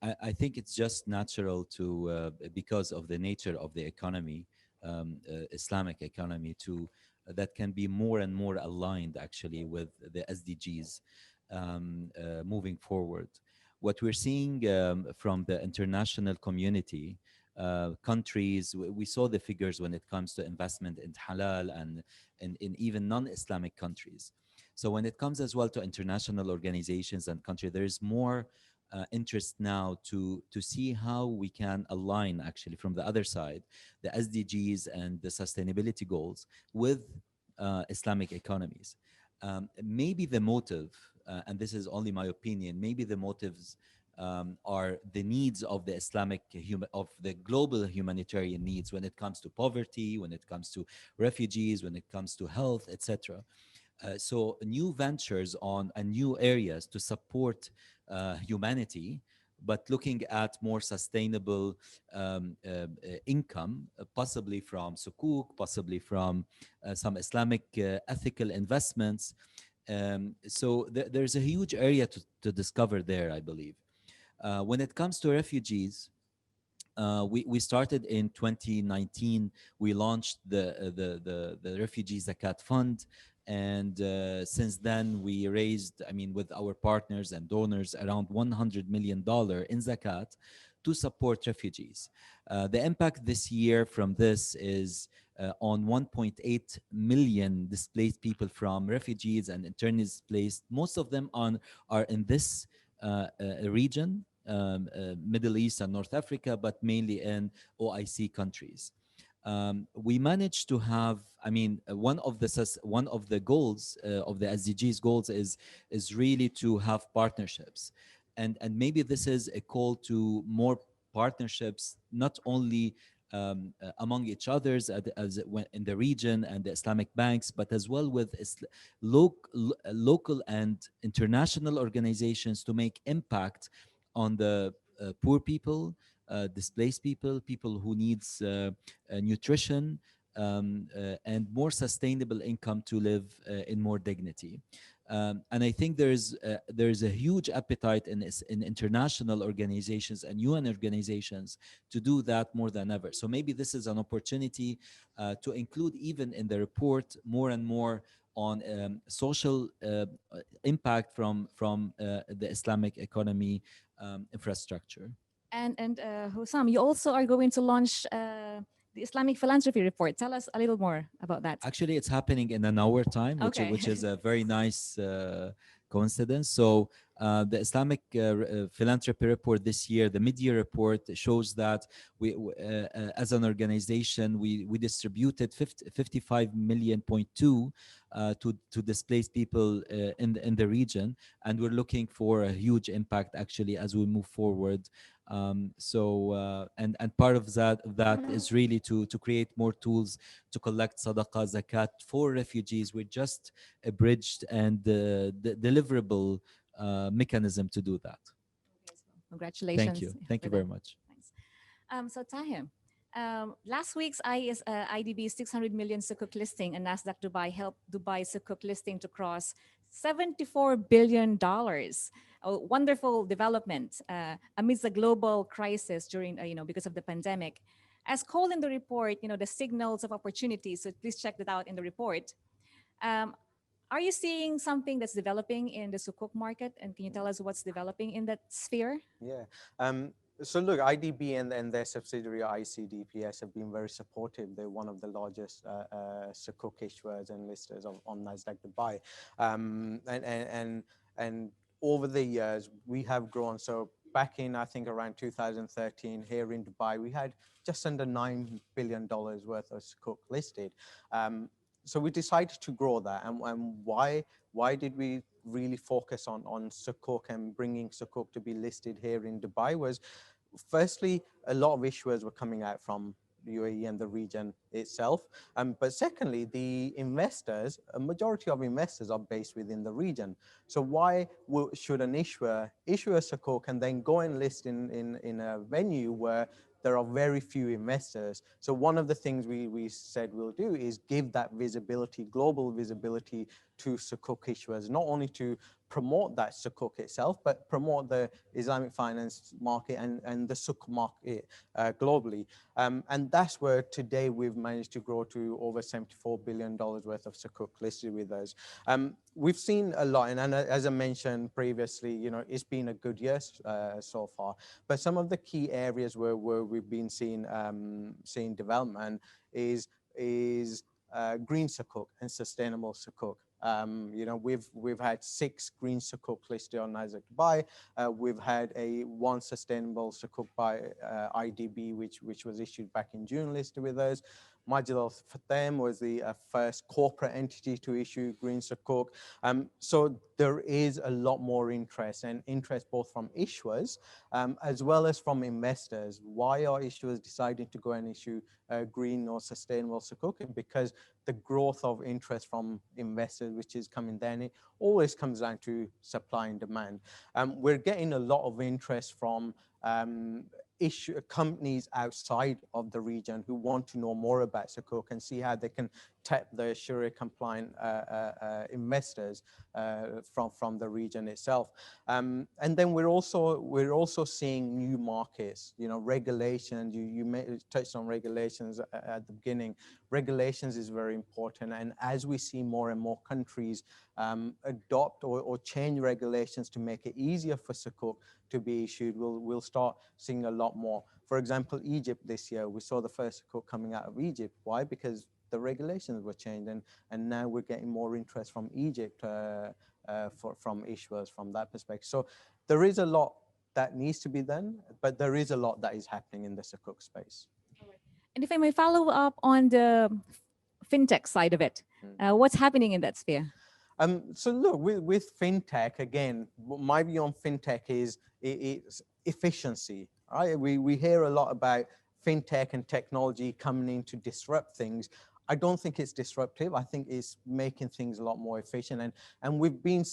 I think it's just natural to, because of the nature of the economy, Islamic economy, that can be more and more aligned actually with the SDGs moving forward. What we're seeing from the international community, countries, we saw the figures when it comes to investment in halal and in even non-Islamic countries. So when it comes as well to international organizations and countries, there is more interest now to see how we can align actually from the other side, the SDGs and the sustainability goals with Islamic economies. Maybe the motive, and this is only my opinion, maybe the motives are the needs of the of the global humanitarian needs when it comes to poverty, when it comes to refugees, when it comes to health, etc. So new ventures on new areas to support humanity, but looking at more sustainable income, possibly from sukuk, possibly from some Islamic ethical investments. So there's a huge area to discover there, I believe. When it comes to refugees, we started in 2019. We launched the Refugee Zakat Fund. And since then, we raised, with our partners and donors, around $100 million in Zakat to support refugees. The impact this year from this is on 1.8 million displaced people from refugees and internally displaced. Most of them are in this region, Middle East and North Africa, but mainly in OIC countries. We managed to have, one of the goals of the SDGs goals is really to have partnerships, and maybe this is a call to more partnerships, not only among each others in the region and the Islamic banks, but as well with local and international organizations to make impact on the poor people, displaced people, people who needs nutrition, and more sustainable income to live in more dignity. And I think there's a huge appetite in international organizations and UN organizations to do that more than ever. So maybe this is an opportunity to include even in the report more and more on social impact from the Islamic economy infrastructure. And Hussam, you also are going to launch the Islamic Philanthropy report. Tell us a little more about that. Actually, it's happening in an hour time, which is a very nice coincidence. So The Islamic Philanthropy report this year, the mid-year report, shows that as an organization, we distributed 55 million point two to displaced people in the region, and we're looking for a huge impact actually as we move forward. And part of that is really to create more tools to collect sadaqah, zakat for refugees. We're just a bridged and deliverable mechanism to do that. Congratulations. Thank you very much. Thanks. So Tahir, last week's IDB 600 million Sukuk listing and NASDAQ Dubai helped Dubai Sukuk listing to cross $74 billion. A wonderful development amidst the global crisis during, because of the pandemic. As called in the report, the signals of opportunity, so please check that out in the report. Are you seeing something that's developing in the Sukuk market? And can you tell us what's developing in that sphere? Yeah. So look, IDB and their subsidiary ICDPS have been very supportive. They're one of the largest Sukuk issuers and listers on NASDAQ Dubai. And over the years, we have grown. So back in, I think, around 2013, here in Dubai, we had just under $9 billion worth of Sukuk listed. So we decided to grow that. And why did we really focus on Sukuk and bringing Sukuk to be listed here in Dubai? Was firstly, a lot of issuers were coming out from the UAE and the region itself. But secondly, the investors, a majority of investors are based within the region. So why should an issuer issue a Sukuk and then go and list in a venue where there are very few investors? So one of the things we said we'll do is give that visibility, global visibility to Sukuk issuers, not only to promote that Sukuk itself, but promote the Islamic finance market and the Sukuk market globally. And that's where today we've managed to grow to over $74 billion worth of Sukuk listed with us. We've seen a lot, and as I mentioned previously, it's been a good year so far. But some of the key areas where we've been seeing development is green Sukuk and sustainable Sukuk. We've had 6 green Sukuk listed on NASDAQ Dubai. We've had one sustainable Sukuk by IDB, which was issued back in June, listed with us. Majid Al Fatem was the first corporate entity to issue green Sukuk. So there is a lot more interest, and interest both from issuers as well as from investors. Why are issuers deciding to go and issue green or sustainable Sukuk? Because the growth of interest from investors, which is coming then, it always comes down to supply and demand. We're getting a lot of interest from companies outside of the region who want to know more about Sukuk and see how they can tap the Sharia compliant investors from the region itself. And then we're also seeing new markets, regulations. You touched on regulations at the beginning. Regulations is very important, and as we see more and more countries adopt or change regulations to make it easier for Sukuk to be issued, we'll start seeing a lot more. For example, Egypt this year, we saw the first Sukuk coming out of Egypt. Why? Because the regulations were changed, and now we're getting more interest from Egypt from issuers from that perspective. So there is a lot that needs to be done, but there is a lot that is happening in the Sukuk space. And if I may follow up on the fintech side of it, what's happening in that sphere? So look, with fintech, again, my view on fintech is it's efficiency. Right? We hear a lot about fintech and technology coming in to disrupt things. I don't think it's disruptive. I think it's making things a lot more efficient. And we've been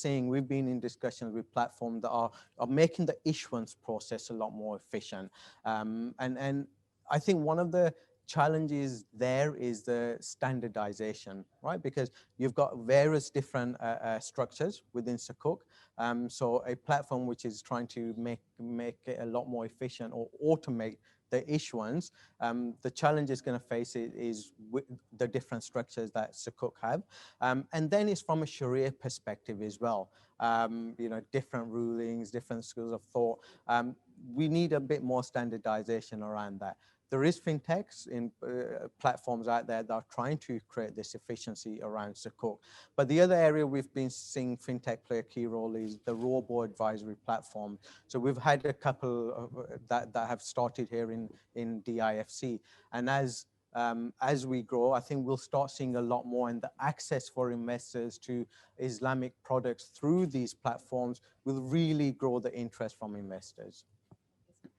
in discussions with platforms that are making the issuance process a lot more efficient. And I think one of the challenges there is the standardization, right? Because you've got various different structures within Sukuk. So a platform which is trying to make it a lot more efficient or automate the issuance, the challenge is going to face is with the different structures that Sukuk have. And then it's from a Sharia perspective as well. Different rulings, different schools of thought. We need a bit more standardization around that. there is fintechs in platforms out there that are trying to create this efficiency around Sukuk. But the other area we've been seeing fintech play a key role is the robo advisory platform. So we've had a couple of, that have started here in DIFC, and as we grow, I think we'll start seeing a lot more, and the access for investors to Islamic products through these platforms will really grow the interest from investors.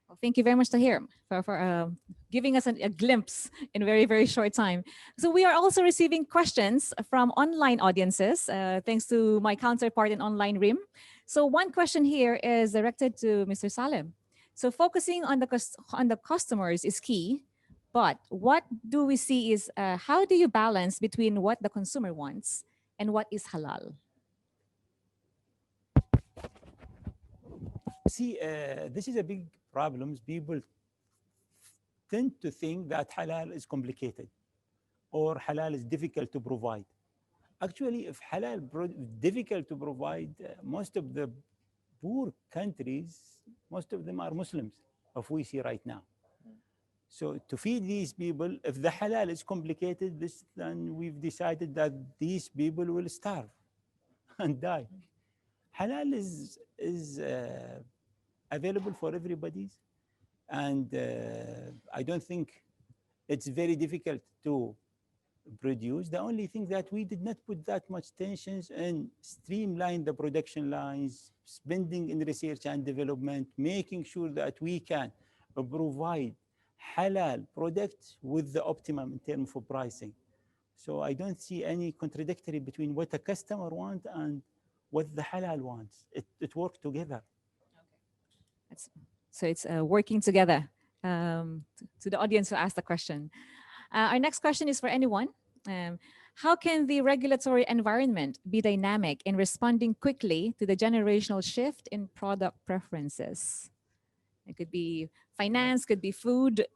Well, thank you very much, Tahir, for giving us a glimpse in a very, very short time. So we are also receiving questions from online audiences, thanks to my counterpart in online RIM. So one question here is directed to Mr. Salim. So focusing on the customers is key, but what do we see is how do you balance between what the consumer wants and what is halal? See, this is a big problem. People tend to think that halal is complicated or halal is difficult to provide. Actually, if halal is difficult to provide, most of the poor countries, most of them are Muslims, if we see right now. So to feed these people, if the halal is complicated, then we've decided that these people will starve and die. Halal is available for everybody, and I don't think it's very difficult to produce. The only thing that we did not put that much tension in streamline the production lines, spending in research and development, making sure that we can provide halal products with the optimum in terms of pricing. So I don't see any contradictory between what a customer wants and what the halal wants. It works together. So it's working together. To the audience who asked the question. Our next question is for anyone. How can the regulatory environment be dynamic in responding quickly to the generational shift in product preferences? It could be finance, could be food.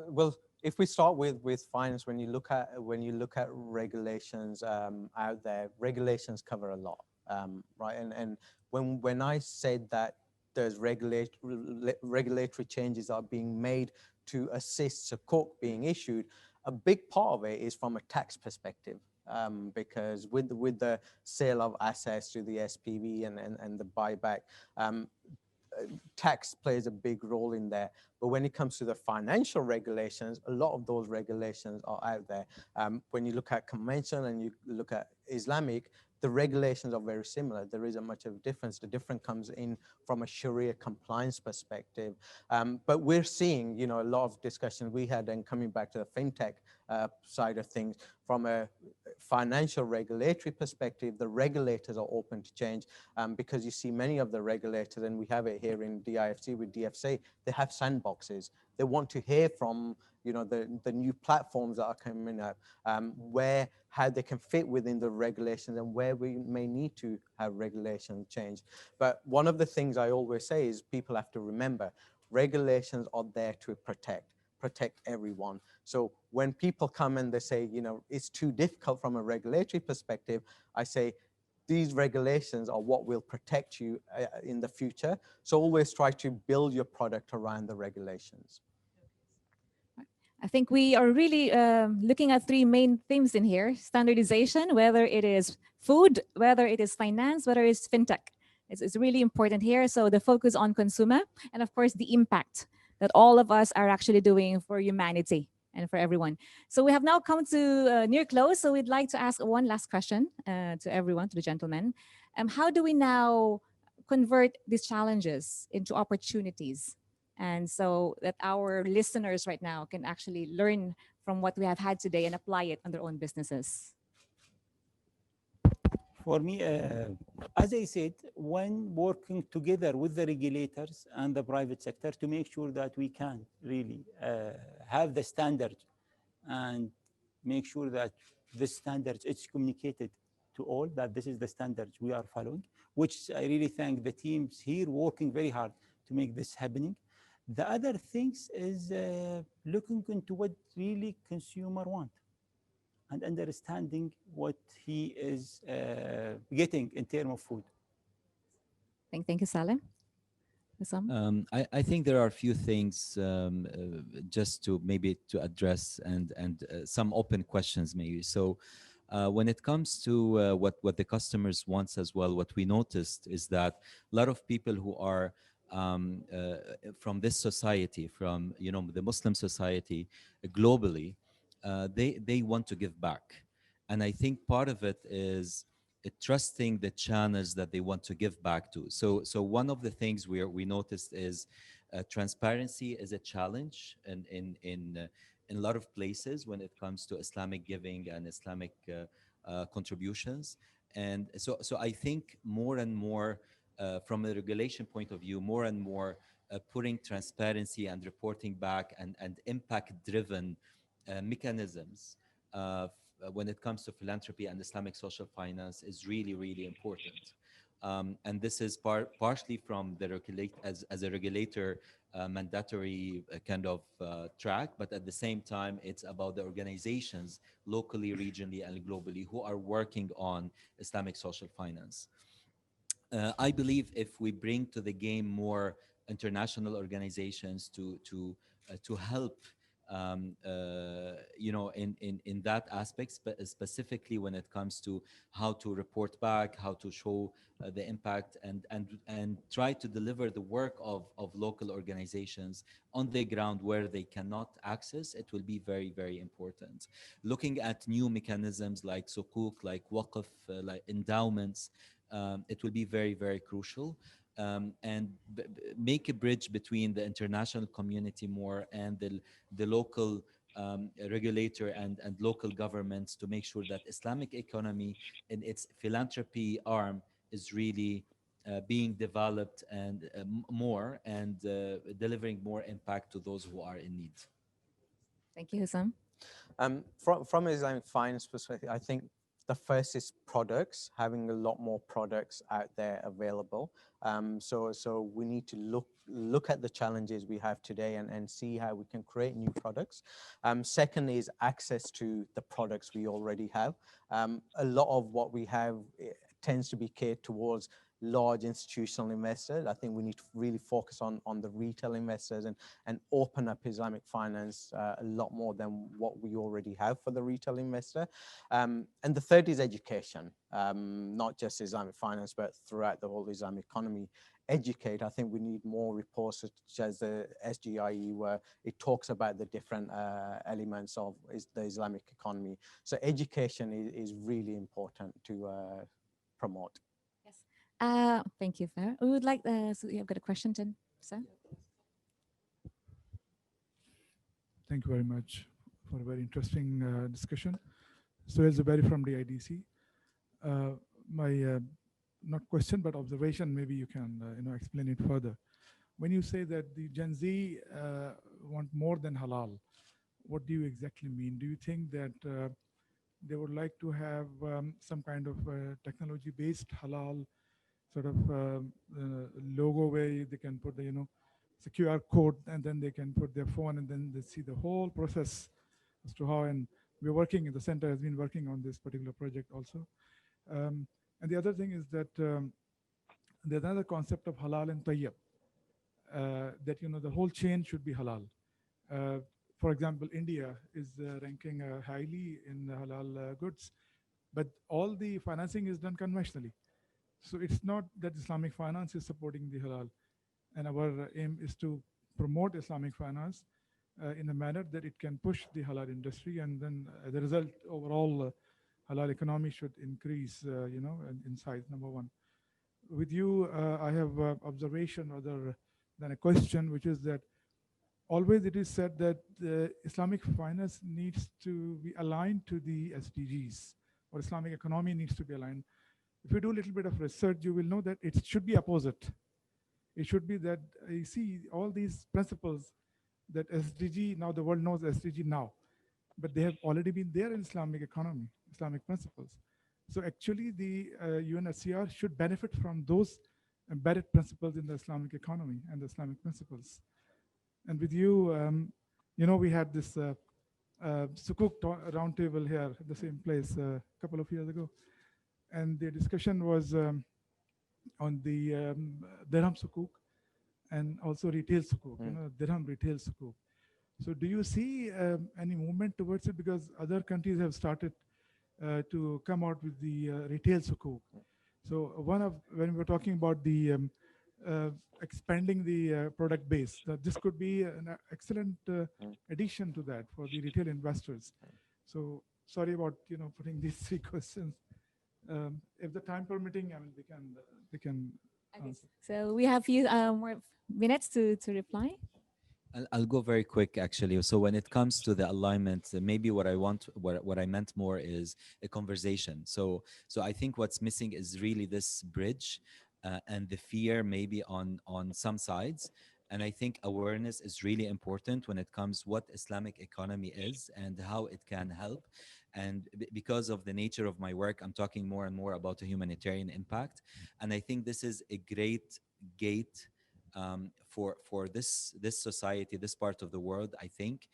Well, if we start with finance, when you look at regulations out there, regulations cover a lot, right? And when I said that there's regulatory changes are being made to assist Sukuk being issued, a big part of it is from a tax perspective, because with the sale of assets to the SPV and the buyback, tax plays a big role in there. But when it comes to the financial regulations, a lot of those regulations are out there. When you look at conventional and you look at Islamic, the regulations are very similar. There isn't much of a difference. The difference comes in from a Sharia compliance perspective. But we're seeing, a lot of discussions we had, and coming back to the fintech side of things, from a financial regulatory perspective, the regulators are open to change, because you see many of the regulators, and we have it here in DIFC with DFC, they have sandboxes. They want to hear from the new platforms that are coming up, how they can fit within the regulations and where we may need to have regulation change. But one of the things I always say is people have to remember, regulations are there to protect everyone. So when people come and they say, it's too difficult from a regulatory perspective, I say, these regulations are what will protect you in the future. So always try to build your product around the regulations. I think we are really looking at three main themes in here: standardization, whether it is food, whether it is finance, whether it's fintech. It's really important here. So the focus on consumer, and of course the impact that all of us are actually doing for humanity and for everyone. So we have now come to near close. So we'd like to ask one last question to everyone, to the gentlemen. How do we now convert these challenges into opportunities? And so that our listeners right now can actually learn from what we have had today and apply it on their own businesses. For me, as I said, when working together with the regulators and the private sector to make sure that we can really have the standard and make sure that the standards, it's communicated to all that this is the standards we are following, which I really thank the teams here working very hard to make this happening. The other things is looking into what really consumer want and understanding what he is getting in terms of food. Thank you, Salim. I think there are a few things just to maybe to address and some open questions maybe. So when it comes to what the customers wants as well, what we noticed is that a lot of people who are from this society, from the Muslim society globally, they want to give back, and I think part of it is trusting the channels that they want to give back to. So one of the things we noticed is transparency is a challenge in a lot of places when it comes to Islamic giving and Islamic contributions. And so I think more and more from a regulation point of view, more and more putting transparency and reporting back and impact-driven mechanisms when it comes to philanthropy and Islamic social finance is really, really important. And this is partially from the as a regulator mandatory kind of track, but at the same time, it's about the organizations locally, regionally, and globally who are working on Islamic social finance. I believe if we bring to the game more international organizations to help in that aspect, specifically when it comes to how to report back, how to show the impact, and try to deliver the work of local organizations on the ground where they cannot access, it will be very, very important. Looking at new mechanisms like sukuk, like waqf, like endowments, it will be very, very crucial. And make a bridge between the international community more and the local regulator and local governments to make sure that Islamic economy in its philanthropy arm is really being developed and more and delivering more impact to those who are in need. Thank you, Hussam. From Islamic finance perspective, I think the first is products, having a lot more products out there available. So we need to look at the challenges we have today and see how we can create new products. Second is access to the products we already have. A lot of what we have tends to be catered towards large institutional investors. I think we need to really focus on the retail investors and open up Islamic finance a lot more than what we already have for the retail investor. And the third is education, not just Islamic finance, but throughout the whole Islamic economy. Educate. I think we need more reports such as the SGIE, where it talks about the different elements of the Islamic economy. So education is really important to promote. Thank you, Farah. We would like, so you've got a question, then, sir? Thank you very much for a very interesting discussion. Suhail Zubairi from DIEDC. My not question, but observation, maybe you can explain it further. When you say that the Gen Z want more than halal, what do you exactly mean? Do you think that they would like to have some kind of technology-based halal sort of logo where they can put the, it's a QR code, and then they can put their phone and then they see the whole process as to how, and we're working, the center has been working on this particular project also. And the other thing is that there's another concept of halal and tayyib, that, the whole chain should be halal. For example, India is ranking highly in halal goods, but all the financing is done conventionally. So it's not that Islamic finance is supporting the halal. And our aim is to promote Islamic finance in a manner that it can push the halal industry. And then as a result, overall halal economy should increase, in size, number one. With you, I have observation other than a question, which is that always it is said that Islamic finance needs to be aligned to the SDGs, or Islamic economy needs to be aligned. If you do a little bit of research, you will know that it should be opposite. It should be that you see all these principles that SDG, now the world knows SDG now, but they have already been there in Islamic economy, Islamic principles. So actually the UNHCR should benefit from those embedded principles in the Islamic economy and the Islamic principles. And with you, we had this Sukuk roundtable here at the same place a couple of years ago. And the discussion was on the dirham sukuk and also retail sukuk, dirham retail sukuk. So do you see any movement towards it? Because other countries have started to come out with the retail sukuk. So when we're talking about the expanding the product base, this could be an excellent addition to that for the retail investors. So sorry about putting these three questions. If the time permitting, I mean, they can. Answer. So we have few more minutes to reply. I'll go very quick, actually. So when it comes to the alignment, maybe what I meant more is a conversation. So I think what's missing is really this bridge and the fear maybe on some sides. And I think awareness is really important when it comes what Islamic economy is and how it can help. And because of the nature of my work, I'm talking more and more about a humanitarian impact. And I think this is a great gate for this society, this part of the world, I think,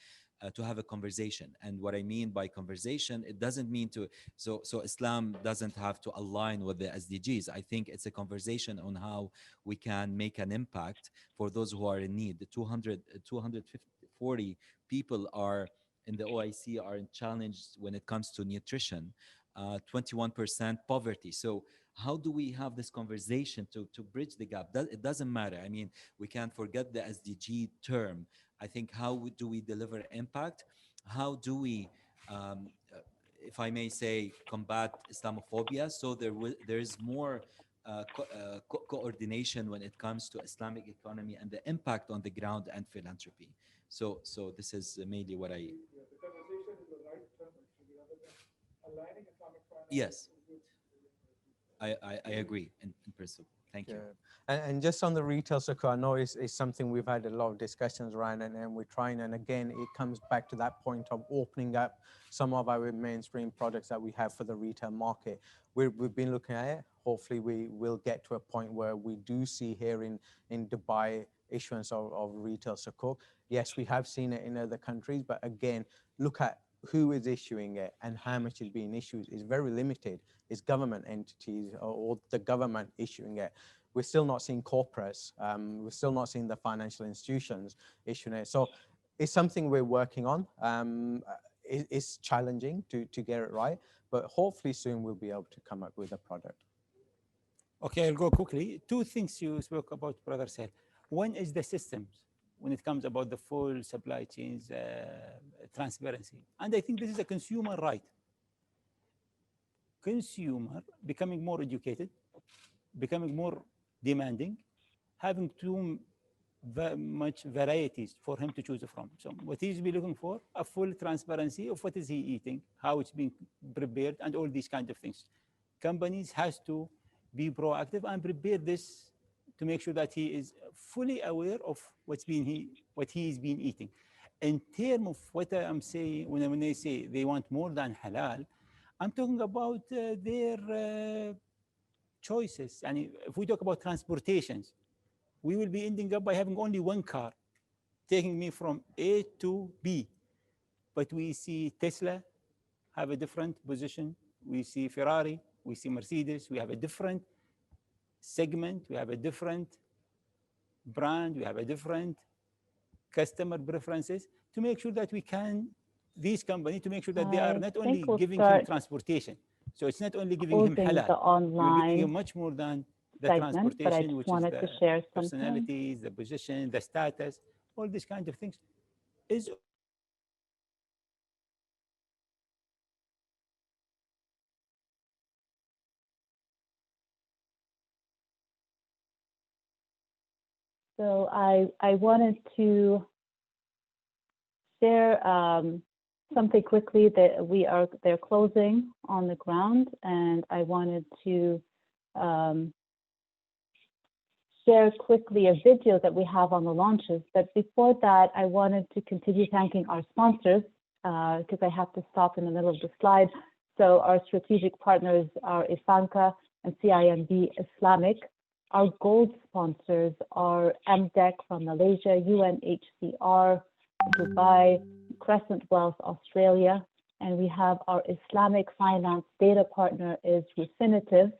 to have a conversation. And what I mean by conversation, it doesn't mean to, so Islam doesn't have to align with the SDGs. I think it's a conversation on how we can make an impact for those who are in need. The 240 people are in the OIC are challenged when it comes to nutrition, 21% poverty. So how do we have this conversation to bridge the gap? It doesn't matter. I mean, we can't forget the SDG term. I think how do we deliver impact? How do we, if I may say, combat Islamophobia? So there is more coordination when it comes to Islamic economy and the impact on the ground and philanthropy. So this is mainly what I. Yes. I agree in principle. Thank you. And just on the retail sector, I know it's something we've had a lot of discussions around, and we're trying. And again, it comes back to that point of opening up some of our mainstream products that we have for the retail market. We've been looking at it. Hopefully, we will get to a point where we do see here in Dubai issuance of retail sukuk. Yes, we have seen it in other countries, but again, look at who is issuing it and how much is being issued is very limited. It's government entities or the government issuing it. We're still not seeing corporates. We're still not seeing the financial institutions issuing it. So it's something we're working on. It's challenging to get it right, but hopefully soon we'll be able to come up with a product. Okay, I'll go quickly. Two things you spoke about, Brother Sal. One is the systems when it comes about the full supply chains transparency. And I think this is a consumer right. Consumer becoming more educated, becoming more demanding, having too much varieties for him to choose from. So what he's be looking for, a full transparency of what is he eating, how it's being prepared, and all these kind of things. Companies has to be proactive and prepare this to make sure that he is fully aware of what he is being eating. In terms of what I'm saying, when they say they want more than halal, I'm talking about their choices. And if we talk about transportations, we will be ending up by having only one car taking me from A to B. But we see Tesla have a different position. We see Ferrari, we see Mercedes, we have a different segment, we have a different brand, we have a different customer preferences to make sure that we can, these companies, to make sure that they are not only giving him transportation. So it's not only giving him halal, you're giving him much more than the transportation, which is the personalities, the position, the status, all these kind of things. So I wanted to share something quickly that they're closing on the ground, and I wanted to share quickly a video that we have on the launches. But before that, I wanted to continue thanking our sponsors because I have to stop in the middle of the slide. So our strategic partners are Ifanka and CIMB Islamic. Our gold sponsors are MDEC from Malaysia, UNHCR, Dubai, Crescent Wealth, Australia, and we have our Islamic finance data partner is Refinitiv.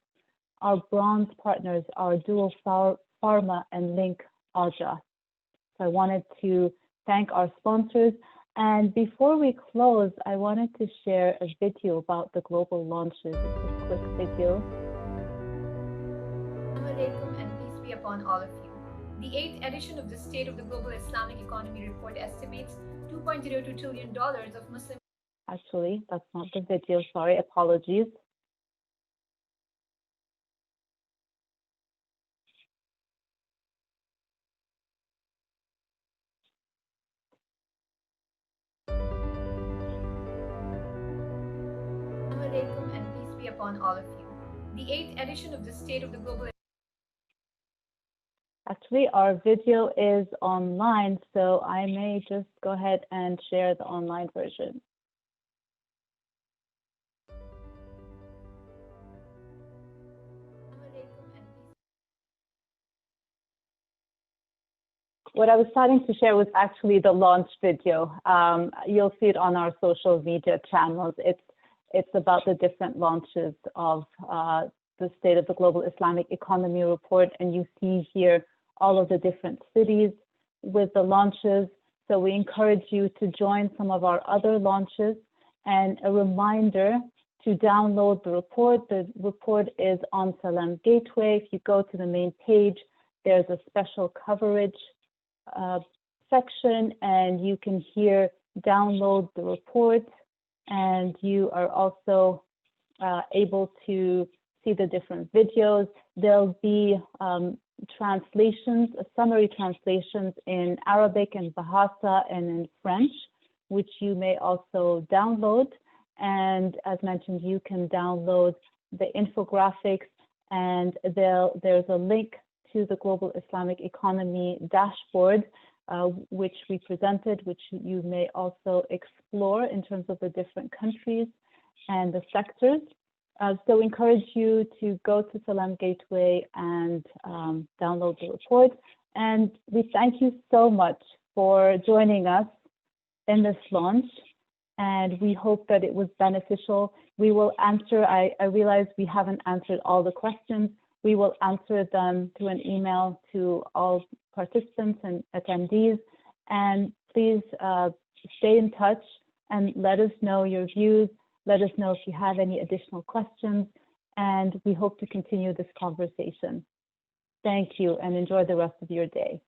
Our bronze partners are Dual Pharma and Link Aja. So I wanted to thank our sponsors. And before we close, I wanted to share a video about the global launches. It's a quick video. Assalamu alaikum and peace be upon all of you. The 8th edition of the State of the Global Islamic Economy report estimates $2.02 trillion of Muslim. Actually, that's not the video, sorry, apologies. Assalamu alaikum and peace be upon all of you. The 8th edition of the State of the Global. Actually, our video is online, so I may just go ahead and share the online version. What I was starting to share was actually the launch video. You'll see it on our social media channels. It's about the different launches of the State of the Global Islamic Economy report, and you see here all of the different cities with the launches. So we encourage you to join some of our other launches, and a reminder to download the report. The report is on Salam Gateway. If you go to the main page, there's a special coverage section, and you can here download the report, and you are also able to see the different videos. There'll be translations, summary translations in Arabic and Bahasa and in French, which you may also download. And as mentioned, you can download the infographics, and there's a link to the Global Islamic Economy dashboard, which we presented, which you may also explore in terms of the different countries and the sectors. So we encourage you to go to Salam Gateway and download the report. And we thank you so much for joining us in this launch. And we hope that it was beneficial. We will answer, I realize we haven't answered all the questions. We will answer them through an email to all participants and attendees. And please stay in touch and let us know your views. Let us know if you have any additional questions, and we hope to continue this conversation. Thank you, and enjoy the rest of your day.